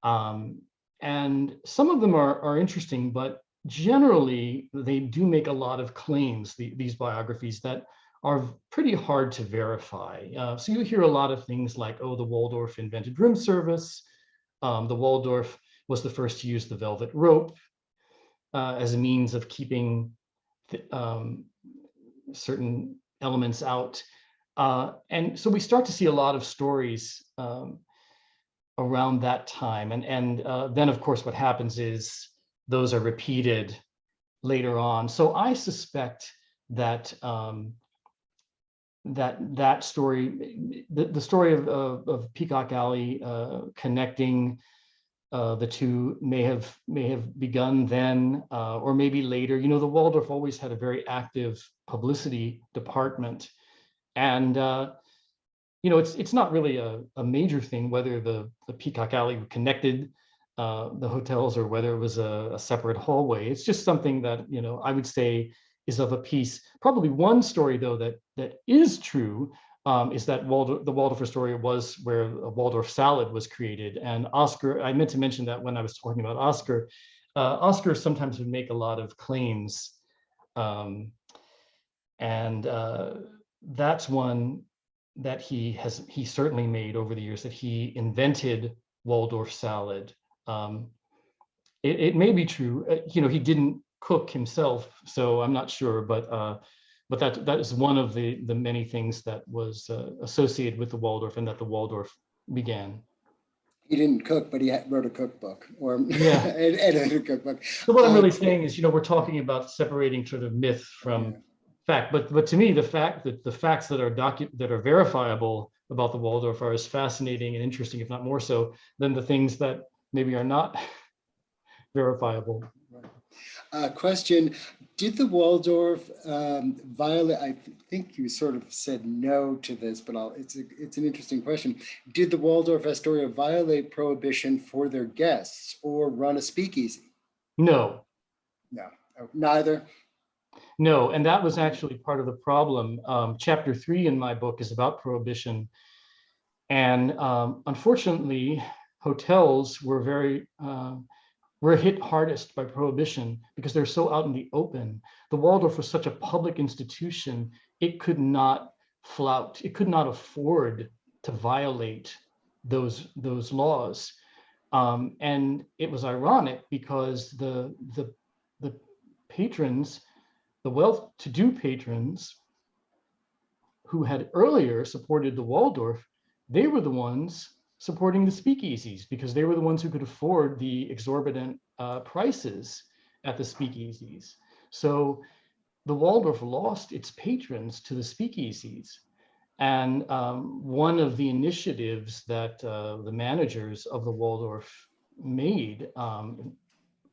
And some of them are interesting, but generally they do make a lot of claims, these biographies, that are pretty hard to verify. So you hear a lot of things like, oh, the Waldorf invented room service. The Waldorf was the first to use the velvet rope as a means of keeping certain elements out. And so we start to see a lot of stories around that time. And then, of course, what happens is those are repeated later on. So I suspect that that story, the story of Peacock Alley connecting the two may have begun then, or maybe later. You know, the Waldorf always had a very active publicity department, and you know, it's not really a major thing whether the Peacock Alley connected the hotels or whether it was a separate hallway. It's just something that, you know, I would say is of a piece. Probably one story though that is true is that the Waldorf-Astoria was where a Waldorf salad was created. And Oscar, I meant to mention that when I was talking about Oscar, Oscar sometimes would make a lot of claims. Um, and that's one that he certainly made over the years, that he invented Waldorf salad. It may be true, he didn't cook himself, so I'm not sure, but that is one of the many things that was associated with the Waldorf and that the Waldorf began. He didn't cook, but he wrote a cookbook or Yeah. edited a cookbook. So what I'm really Cool. saying is, we're talking about separating sort of myth Yeah. from fact, but to me, the facts that are verifiable about the Waldorf are as fascinating and interesting, if not more so, than the things that maybe are not verifiable. Question: did the Waldorf violate? I think you sort of said no to this, but it's an interesting question. Did the Waldorf-Astoria violate prohibition for their guests or run a speakeasy? No. No, neither. No, and that was actually part of the problem. Chapter 3 in my book is about prohibition. And unfortunately, hotels were hit hardest by prohibition because they're so out in the open. The Waldorf was such a public institution, it could not flout, it could not afford to violate those laws. And it was ironic because the patrons, the well-to-do patrons who had earlier supported the Waldorf, they were the ones supporting the speakeasies because they were the ones who could afford the exorbitant prices at the speakeasies. So the Waldorf lost its patrons to the speakeasies. And one of the initiatives that the managers of the Waldorf made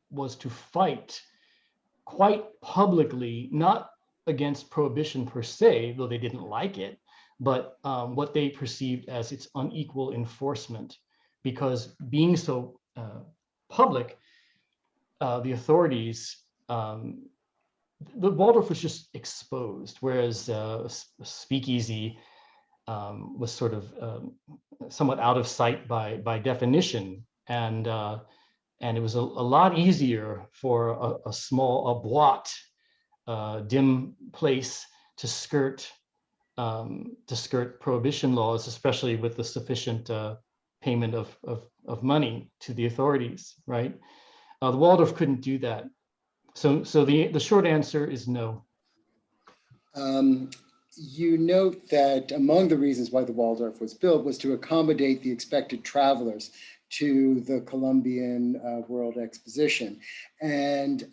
was to fight quite publicly, not against prohibition per se, though they didn't like it, but what they perceived as its unequal enforcement. Because being so public, the authorities, the Waldorf was just exposed, whereas speakeasy was sort of somewhat out of sight by definition. And it was a lot easier for a boîte, dim place to skirt prohibition laws, especially with the sufficient payment of money to the authorities, right? The Waldorf couldn't do that. So the short answer is no. You note that among the reasons why the Waldorf was built was to accommodate the expected travelers to the Columbian World Exposition. And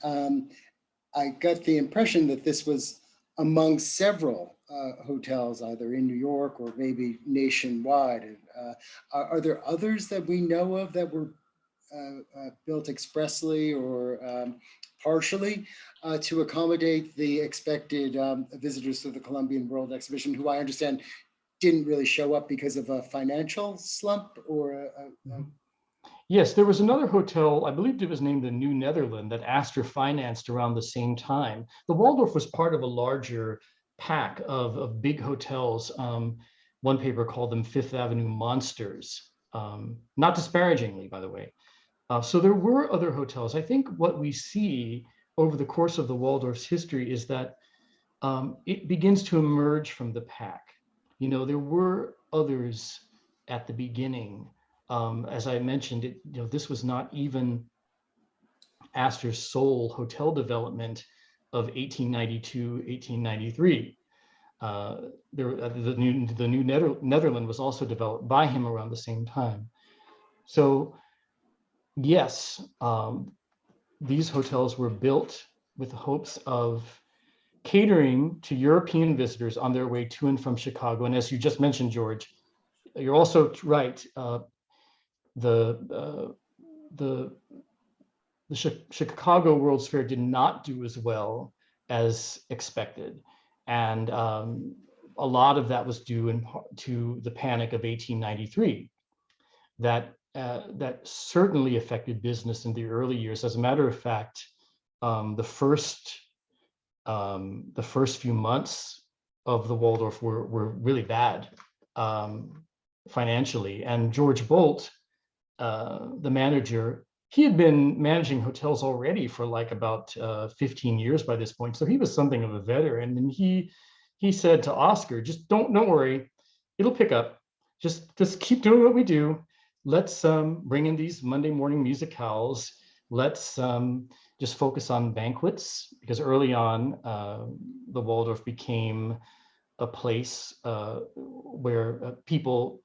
I got the impression that this was among several hotels, either in New York or maybe nationwide. Are there others that we know of that were built expressly or partially to accommodate the expected visitors to the Columbian World Exhibition, who I understand didn't really show up because of a financial slump or Yes, there was another hotel, I believe it was named the New Netherland, that Astor financed around the same time. The Waldorf was part of a larger pack of big hotels. One paper called them Fifth Avenue Monsters, not disparagingly, by the way. So there were other hotels. I think what we see over the course of the Waldorf's history is that it begins to emerge from the pack. There were others at the beginning. As I mentioned, this was not even Astor's sole hotel development of 1892, 1893. The New Netherland was also developed by him around the same time. So yes, these hotels were built with the hopes of catering to European visitors on their way to and from Chicago. And as you just mentioned, George, you're also right. The Chicago World's Fair did not do as well as expected. And a lot of that was due in part to the panic of 1893 that certainly affected business in the early years. As a matter of fact, the first few months of the Waldorf were really bad financially. And George Bolt, the manager, he had been managing hotels already for like about 15 years by this point. So he was something of a veteran. And he said to Oscar, just don't worry, it'll pick up. Just keep doing what we do. Let's bring in these Monday morning musicales. Let's just focus on banquets, because early on, the Waldorf became a place where people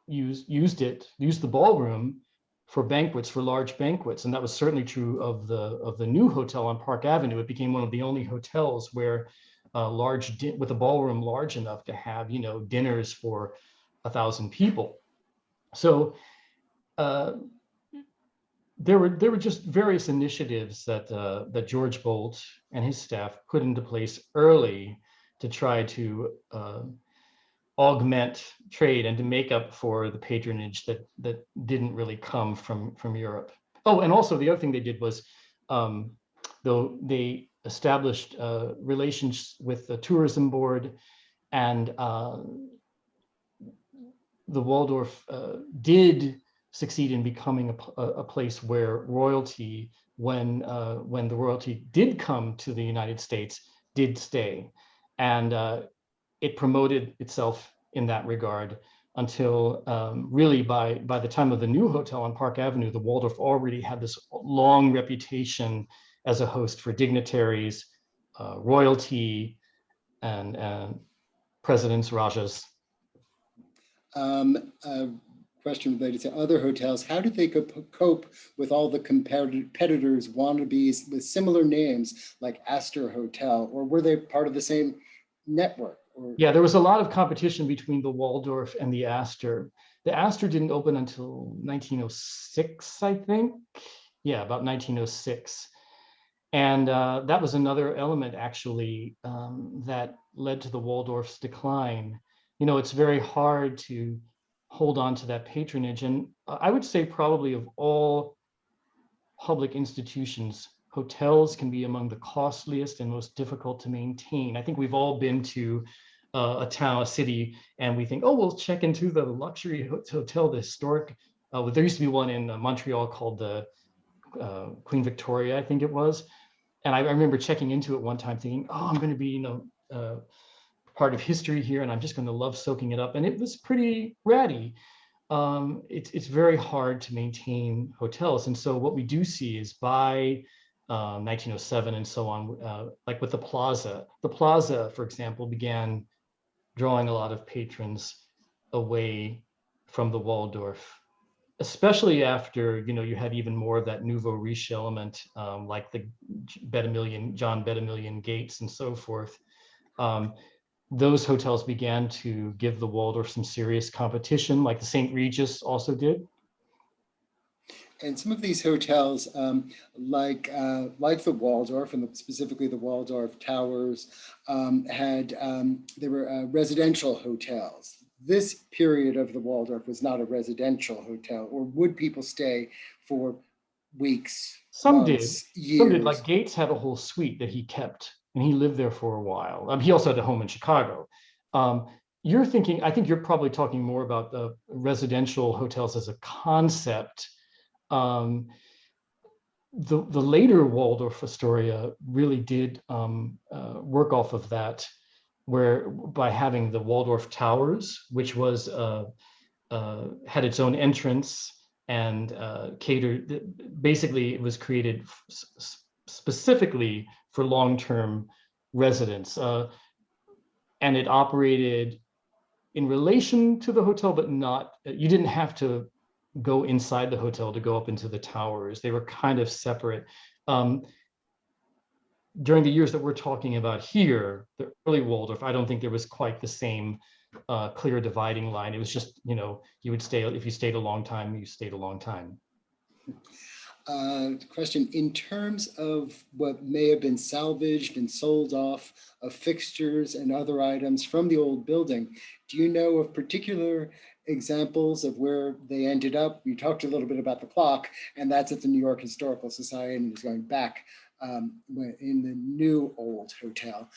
used the ballroom for banquets, for large banquets, and that was certainly true of the new hotel on Park Avenue. It became one of the only hotels where with a ballroom large enough to have dinners for 1,000 people. So there were just various initiatives that George Bolt and his staff put into place early to try to augment trade and to make up for the patronage that didn't really come from Europe. Oh, and also the other thing they did was, though they established relations with the tourism board, and the Waldorf did succeed in becoming a place where royalty, when the royalty did come to the United States, did stay. And it promoted itself in that regard until really by the time of the new hotel on Park Avenue, the Waldorf already had this long reputation as a host for dignitaries, royalty, and presidents, rajas. A question related to other hotels. How did they cope with all the competitors, wannabes with similar names like Astor Hotel, or were they part of the same network? Yeah, there was a lot of competition between the Waldorf and the Astor. The Astor didn't open until 1906, I think. Yeah, about 1906. And that was another element, actually, that led to the Waldorf's decline. It's very hard to hold on to that patronage. And I would say probably of all public institutions, hotels can be among the costliest and most difficult to maintain. I think we've all been to a town, a city, and we think, oh, we'll check into the luxury hotel, the historic. There used to be one in Montreal called the Queen Victoria, I think it was. And I remember checking into it one time thinking, oh, I'm going to be, part of history here, and I'm just going to love soaking it up. And it was pretty ratty. It's very hard to maintain hotels. And so what we do see is by 1907 and so on, like with the Plaza, for example, began drawing a lot of patrons away from the Waldorf, especially after, you had even more of that nouveau riche element, like the John Bedemillion Gates and so forth. Those hotels began to give the Waldorf some serious competition, like the St. Regis also did. And some of these hotels, like the Waldorf, and specifically the Waldorf Towers, they were residential hotels. This period of the Waldorf was not a residential hotel, or would people stay for weeks, Some months, did. years? Some did. Like Gates had a whole suite that he kept, and he lived there for a while. He also had a home in Chicago. I think you're probably talking more about the residential hotels as a concept. The later Waldorf-Astoria really did work off of that, where by having the Waldorf Towers, which was had its own entrance and catered. Basically, it was created specifically for long-term residents, and it operated in relation to the hotel, but not. You didn't have to go inside the hotel to go up into the towers. They were kind of separate. During the years that we're talking about here, the early Waldorf, I don't think there was quite the same clear dividing line. It was just, you would stay, if you stayed a long time, you stayed a long time. Question, in terms of what may have been salvaged and sold off of fixtures and other items from the old building, do you know of particular examples of where they ended up? You talked a little bit about the clock, and that's at the New York Historical Society, and it's going back in the new old. old hotel.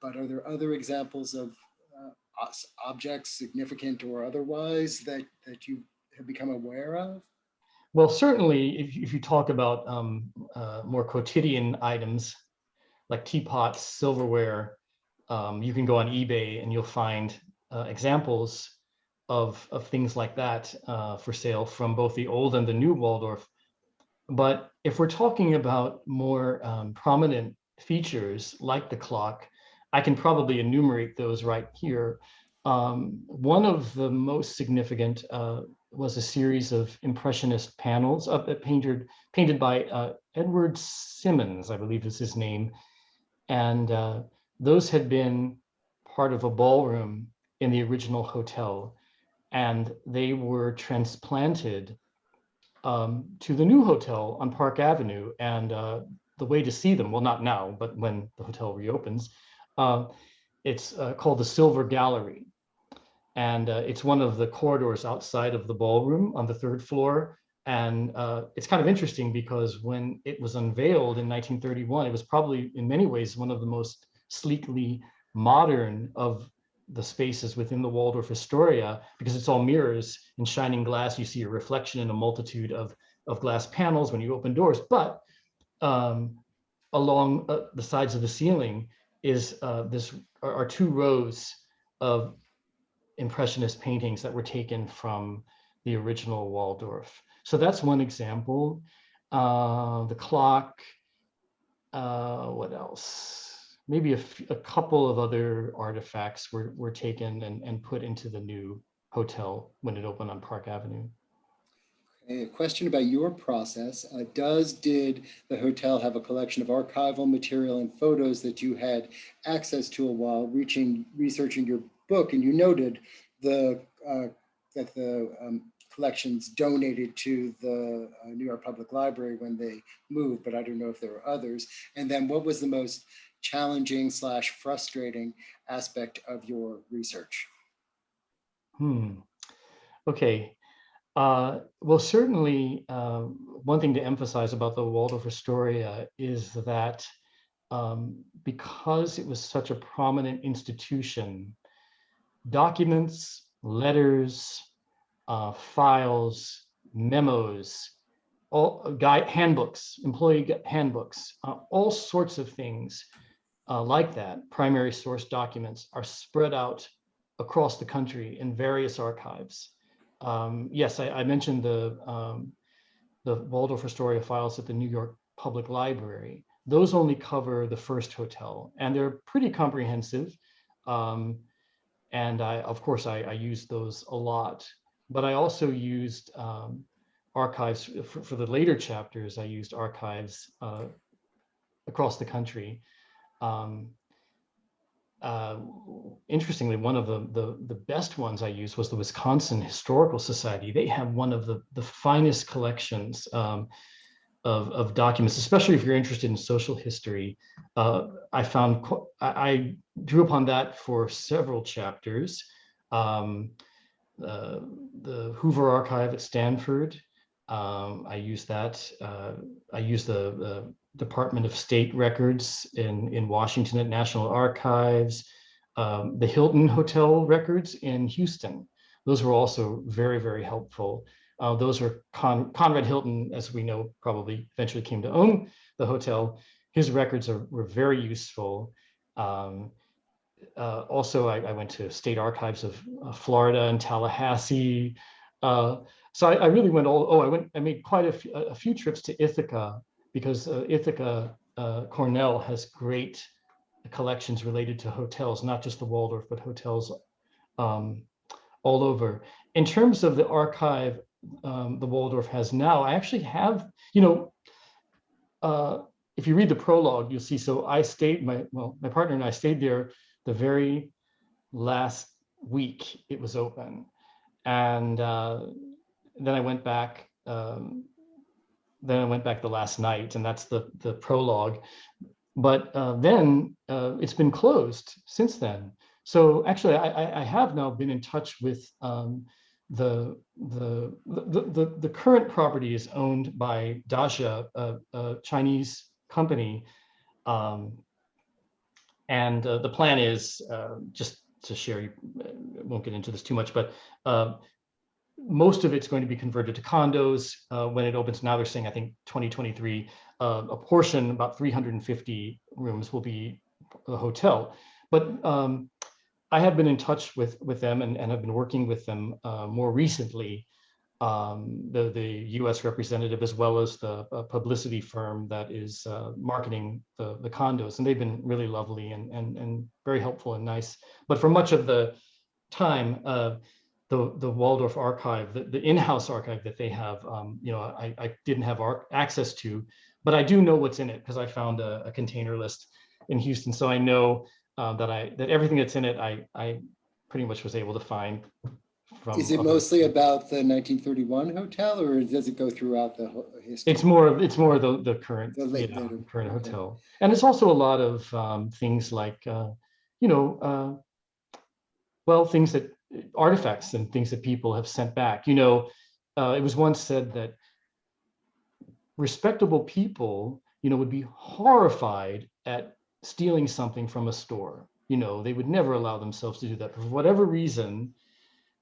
But are there other examples of objects, significant or otherwise, that you have become aware of? Well, certainly, if you talk about more quotidian items like teapots, silverware, you can go on eBay and you'll find examples of things like that for sale from both the old and the new Waldorf. But if we're talking about more prominent features like the clock, I can probably enumerate those right here. One of the most significant was a series of impressionist panels painted by Edward Simmons, I believe is his name. And those had been part of a ballroom in the original hotel. And they were transplanted to the new hotel on Park Avenue. And the way to see them, well, not now, but when the hotel reopens, it's called the Silver Gallery. And it's one of the corridors outside of the ballroom on the third floor. And it's kind of interesting because when it was unveiled in 1931, it was probably in many ways one of the most sleekly modern of the spaces within the Waldorf-Astoria, because it's all mirrors and shining glass. You see a reflection in a multitude of glass panels when you open doors. But along the sides of the ceiling is are two rows of impressionist paintings that were taken from the original Waldorf. So that's one example. The clock, what else? Maybe a couple of other artifacts were taken and put into the new hotel when it opened on Park Avenue. A question about your process. Did the hotel have a collection of archival material and photos that you had access to while researching your book? And you noted that the collections donated to the New York Public Library when they moved, but I don't know if there were others. And then what was the most challenging / frustrating aspect of your research? Okay. Well, certainly one thing to emphasize about the Waldorf-Astoria is that because it was such a prominent institution, documents, letters, files, memos, handbooks, employee handbooks, all sorts of things like that, primary source documents, are spread out across the country in various archives. Yes, I mentioned the Waldorf-Astoria files at the New York Public Library. Those only cover the first hotel, and they're pretty comprehensive. And of course, I used those a lot. But I also used archives for the later chapters. I used archives across the country. Interestingly, one of the best ones I used was the Wisconsin Historical Society. They have one of the finest collections of documents, especially if you're interested in social history. I drew upon that for several chapters. The Hoover Archive at Stanford, I used that. I used the Department of State records in Washington at National Archives, the Hilton Hotel records in Houston. Those were also very, very helpful. Those are Conrad Hilton, as we know, probably eventually came to own the hotel. His records were very useful. Also, I went to state archives of Florida and Tallahassee. So I really went I made quite a few trips to Ithaca, because Ithaca Cornell has great collections related to hotels, not just the Waldorf, but hotels all over. In terms of the archive the Waldorf has now, I actually have, if you read the prologue, you'll see, so I stayed, my partner and I stayed there the very last week it was open. And then I went back, the last night, and that's the prologue. But then it's been closed since then. So actually, I have now been in touch with the current property is owned by Dasha, a Chinese company. And the plan is, just to share, I won't get into this too much, but most of it's going to be converted to condos when it opens. Now they're saying, I think 2023, a portion, about 350 rooms, will be a hotel. But I have been in touch with them and have been working with them more recently, the U.S. representative, as well as the publicity firm that is marketing the condos, and they've been really lovely and very helpful and nice. But for much of the time, the Waldorf archive, the in-house archive that they have, I didn't have access to, but I do know what's in it because I found a container list in Houston, so I know that everything that's in it, I pretty much was able to find. Is it mostly about the 1931 hotel, or does it go throughout the history? It's more the current, current hotel, and it's also a lot of things like things that artifacts and things that people have sent back. It was once said that respectable people, would be horrified at stealing something from a store. They would never allow themselves to do that. For whatever reason,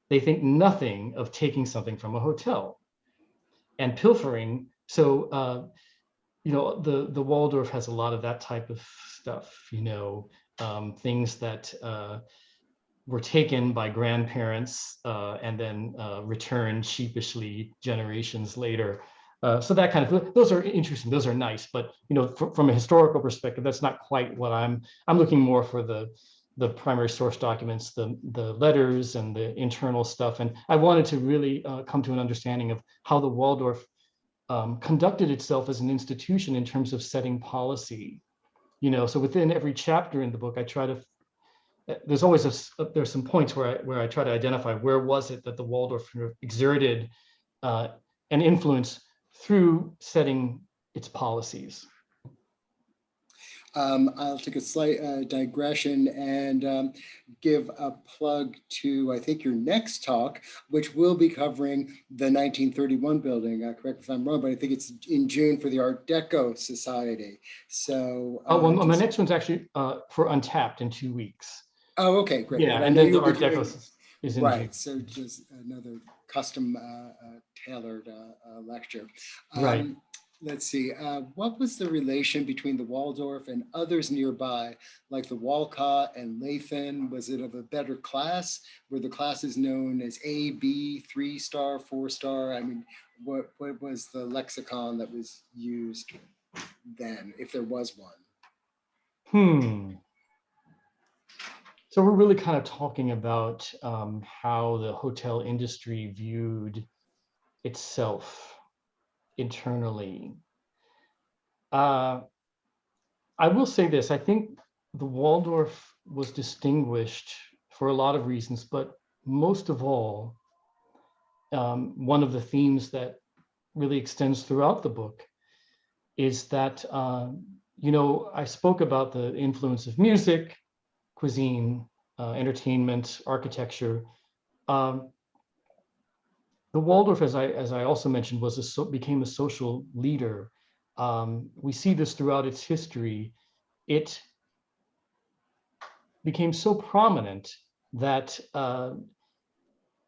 they think nothing of taking something from a hotel and pilfering. So, the Waldorf has a lot of that type of stuff, things that were taken by grandparents and then returned sheepishly generations later. So that kind of, those are interesting, those are nice, but from a historical perspective, that's not quite what I'm looking more for the primary source documents, the letters and the internal stuff. And I wanted to really come to an understanding of how the Waldorf conducted itself as an institution in terms of setting policy. So within every chapter in the book, I try to, there's always there's some points where I try to identify where was it that the Waldorf exerted an influence through setting its policies. I'll take a slight digression and give a plug to, I think, your next talk, which will be covering the 1931 building. Correct me if I'm wrong, but I think it's in June for the Art Deco Society. So my next one's actually for Untapped in 2 weeks. Oh, okay, great. Yeah, and then the Art Deco is in right. June. So just another custom tailored lecture. Right. Let's see, what was the relation between the Waldorf and others nearby, like the Walcott and Lathan? Was it of a better class? Were the classes known as A, B, 3-star, 4-star? I mean, what was the lexicon that was used then, if there was one? So we're really kind of talking about how the hotel industry viewed itself internally. I will say this, I think the Waldorf was distinguished for a lot of reasons, but most of all, one of the themes that really extends throughout the book is that, I spoke about the influence of music, cuisine, entertainment, architecture. The Waldorf, as I also mentioned, became a social leader. We see this throughout its history. It became so prominent that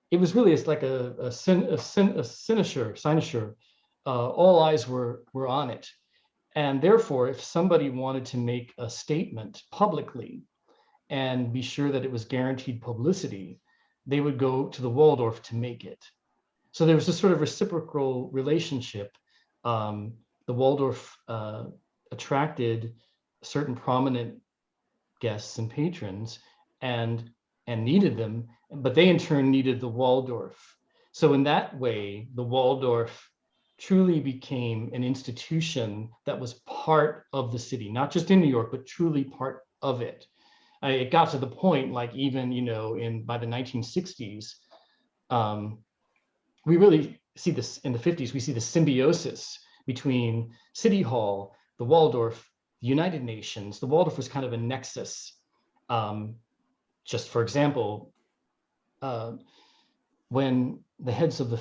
it was really like a cynosure. All eyes were on it. And therefore, if somebody wanted to make a statement publicly and be sure that it was guaranteed publicity, they would go to the Waldorf to make it. So there was this sort of reciprocal relationship. The Waldorf attracted certain prominent guests and patrons and needed them, but they in turn needed the Waldorf. So in that way, the Waldorf truly became an institution that was part of the city, not just in New York, but truly part of it. It got to the point, like even by the 1960s, we really see this in the 50s. We see the symbiosis between City Hall, the Waldorf, the United Nations. The Waldorf was kind of a nexus. Just for example, when the heads of the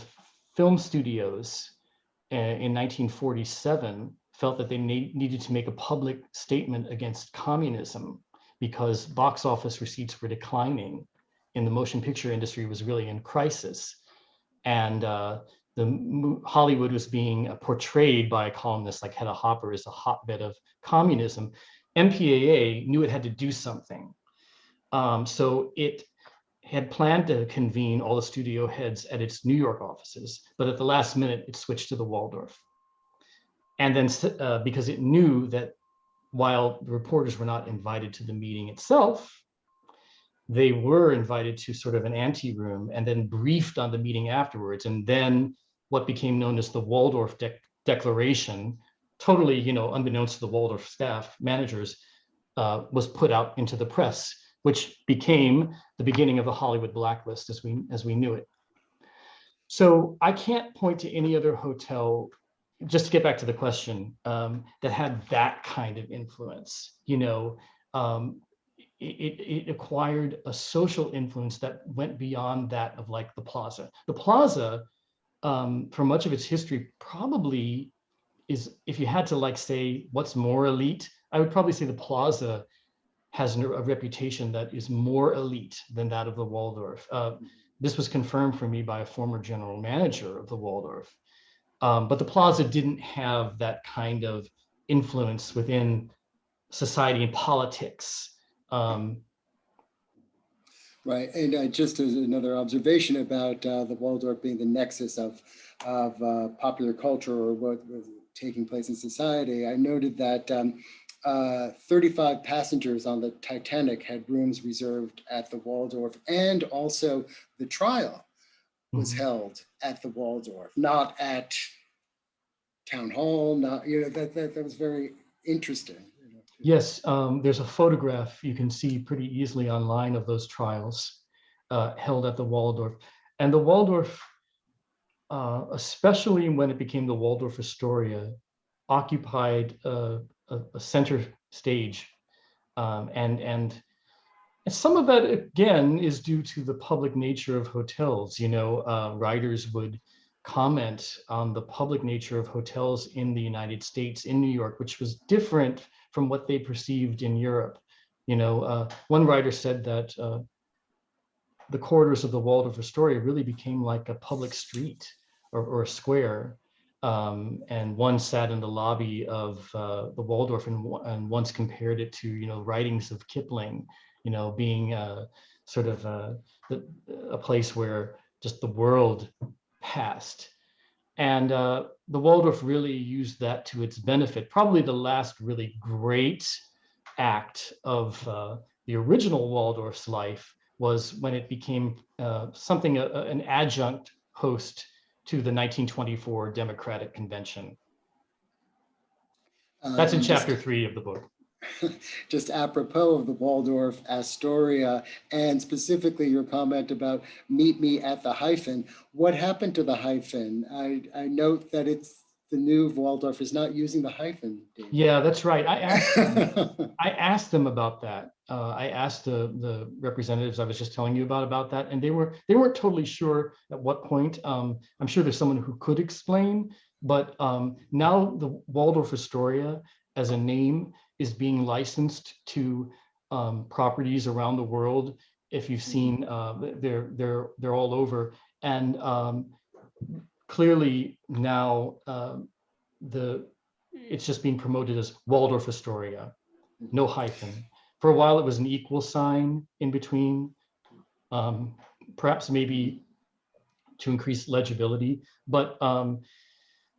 film studios in 1947 felt that they needed to make a public statement against communism because box office receipts were declining and the motion picture industry was really in crisis. And Hollywood was being portrayed by a columnist like Hedda Hopper as a hotbed of communism. MPAA knew it had to do something. So it had planned to convene all the studio heads at its New York offices, but at the last minute, it switched to the Waldorf. And then because it knew that while the reporters were not invited to the meeting itself, they were invited to sort of an ante room and then briefed on the meeting afterwards. And then what became known as the Waldorf Declaration, totally, unbeknownst to the Waldorf staff managers, was put out into the press, which became the beginning of the Hollywood blacklist as we knew it. So I can't point to any other hotel, just to get back to the question, that had that kind of influence. It acquired a social influence that went beyond that of like the Plaza. The Plaza, for much of its history, probably is, if you had to like say what's more elite, I would probably say the Plaza has a reputation that is more elite than that of the Waldorf. This was confirmed for me by a former general manager of the Waldorf. But the Plaza didn't have that kind of influence within society and politics. Right, and just as another observation about the Waldorf being the nexus of popular culture or what was taking place in society, I noted that 35 passengers on the Titanic had rooms reserved at the Waldorf, and also the trial was held at the Waldorf, not at Town Hall. Not that was very interesting. Yes, there's a photograph you can see pretty easily online of those trials held at the Waldorf. And the Waldorf, especially when it became the Waldorf-Astoria, occupied a center stage. And some of that, again, is due to the public nature of hotels. Writers would comment on the public nature of hotels in the United States, in New York, which was different from what they perceived in Europe. One writer said that the corridors of the Waldorf-Astoria really became like a public street or a square. And one sat in the lobby of the Waldorf and once compared it to, writings of Kipling, being sort of a place where just the world passed. And the Waldorf really used that to its benefit. Probably the last really great act of the original Waldorf's life was when it became an adjunct host to the 1924 Democratic Convention. That's in chapter 3 of the book. Just apropos of the Waldorf-Astoria, and specifically your comment about meet me at the hyphen. What happened to the hyphen? I note that it's the new Waldorf is not using the hyphen. David. Yeah, that's right. I asked them about that. I asked the representatives I was just telling you about that, and they weren't totally sure at what point. I'm sure there's someone who could explain, but now the Waldorf-Astoria as a name is being licensed to properties around the world. If you've seen, they're all over, and clearly now it's just being promoted as Waldorf-Astoria, no hyphen. For a while, it was an equal sign in between, perhaps maybe to increase legibility, but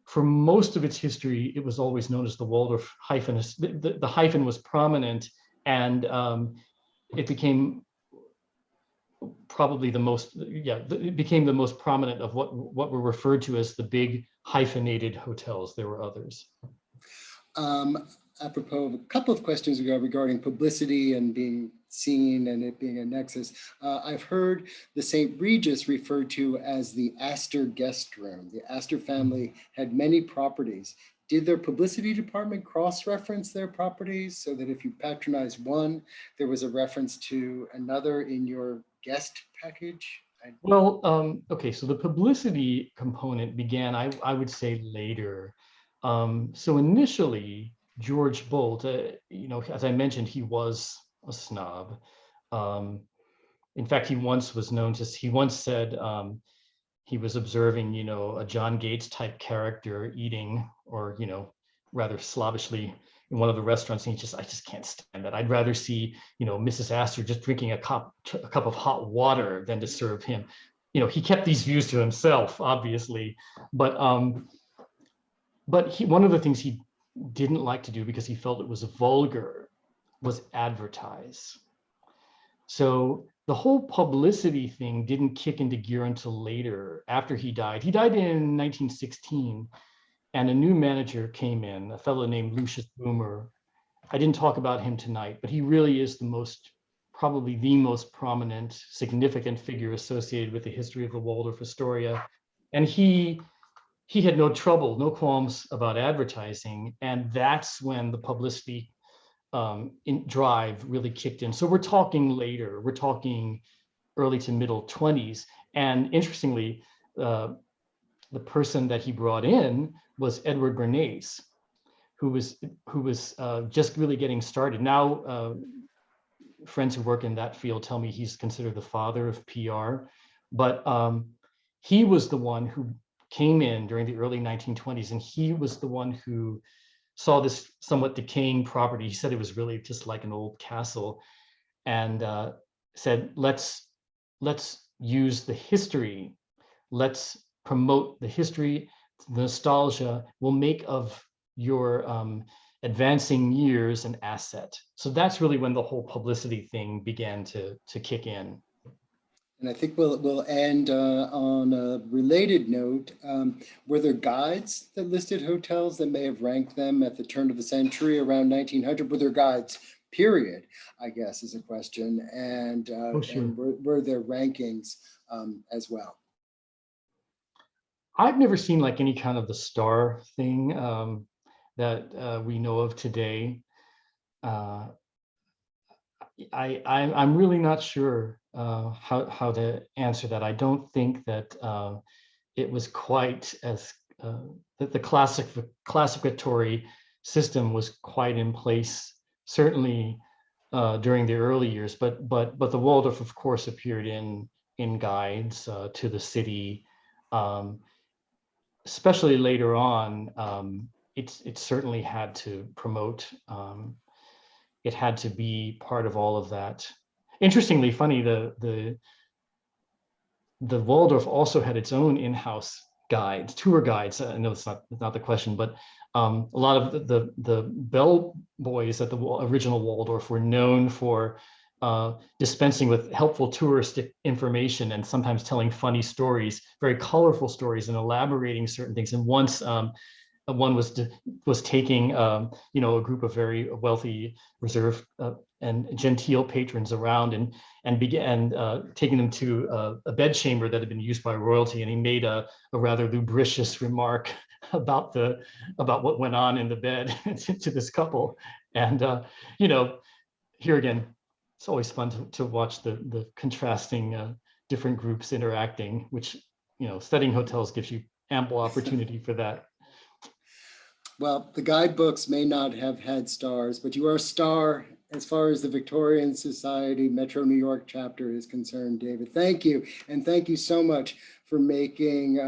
for most of its history, it was always known as the Waldorf hyphen. The hyphen was prominent, and it became probably it became the most prominent of what were referred to as the big hyphenated hotels. There were others. Apropos of a couple of questions regarding publicity and being seen and it being a nexus, I've heard the St. Regis referred to as the Astor guest room. The Astor family had many properties. Did their publicity department cross-reference their properties so that if you patronize one, there was a reference to another in your guest package? Well, okay, so the publicity component began, I would say, later. So initially, George Bolt, as I mentioned, he was a snob. In fact, he once was known to, he once said he was observing, a John Gates type character eating, or, rather slavishly in one of the restaurants. And I just can't stand that. I'd rather see, Mrs. Astor just drinking a cup of hot water than to serve him. He kept these views to himself, obviously, but one of the things he didn't like to do, because he felt it was vulgar, was advertise. So the whole publicity thing didn't kick into gear until later, after he died. He died in 1916, and a new manager came in, a fellow named Lucius Boomer. I didn't talk about him tonight, but he really is probably the most prominent, significant figure associated with the history of the Waldorf-Astoria. And he had no qualms about advertising. And that's when the publicity drive really kicked in. So we're talking later, we're talking early to middle 20s. And interestingly, the person that he brought in was Edward Bernays, who was just really getting started. Now, friends who work in that field tell me he's considered the father of PR, but he was the one who came in during the early 1920s, and he was the one who saw this somewhat decaying property. He said it was really just like an old castle, and said, let's use the history, let's promote the history, the nostalgia, we'll make of your advancing years an asset. So that's really when the whole publicity thing began to kick in. And I think we'll end on a related note. Were there guides that listed hotels that may have ranked them at the turn of the century around 1900? Were there guides, period, I guess is a question. And, Sure. and were there rankings as well? I've never seen like any kind of the star thing that we know of today. I'm really not sure how to answer that. I don't think that it was quite as that the classificatory system was quite in place, certainly during the early years. But the Waldorf, of course, appeared in guides to the city, especially later on. It certainly had to promote. It had to be part of all of that. Interestingly, funny, the Waldorf also had its own in-house guides, tour guides. I know it's not the question, but a lot of the bell boys at the original Waldorf were known for dispensing with helpful touristic information and sometimes telling funny stories, very colorful stories, and elaborating certain things. And once one was taking a group of very wealthy, reserved and genteel patrons around and began taking them to a bedchamber that had been used by royalty, and he made a rather lubricious remark about what went on in the bed to this couple. And here again, it's always fun to watch the contrasting different groups interacting, which studying hotels gives you ample opportunity for that. Well, the guidebooks may not have had stars, but you are a star as far as the Victorian Society Metro New York chapter is concerned, David. Thank you. And thank you so much for making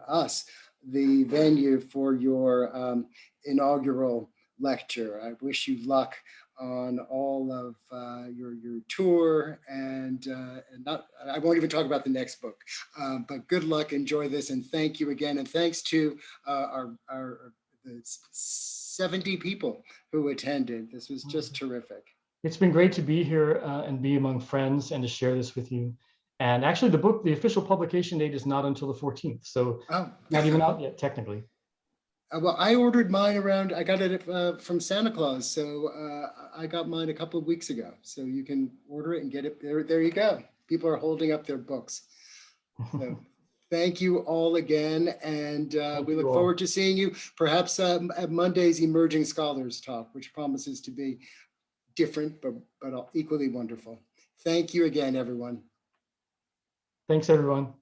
us the venue for your inaugural lecture. I wish you luck on all of your tour, and I won't even talk about the next book, but good luck, enjoy this, and thank you again. And thanks to the 70 people who attended. This was just terrific. It's been great to be here and be among friends and to share this with you. And actually the official publication date is not until the 14th. So not even out yet, technically. Well, I ordered mine I got it from Santa Claus. So I got mine a couple of weeks ago. So you can order it and get it. There you go. People are holding up their books. So thank you all again. And we look forward to seeing you perhaps at Monday's Emerging Scholars Talk, which promises to be different, but equally wonderful. Thank you again, everyone. Thanks, everyone.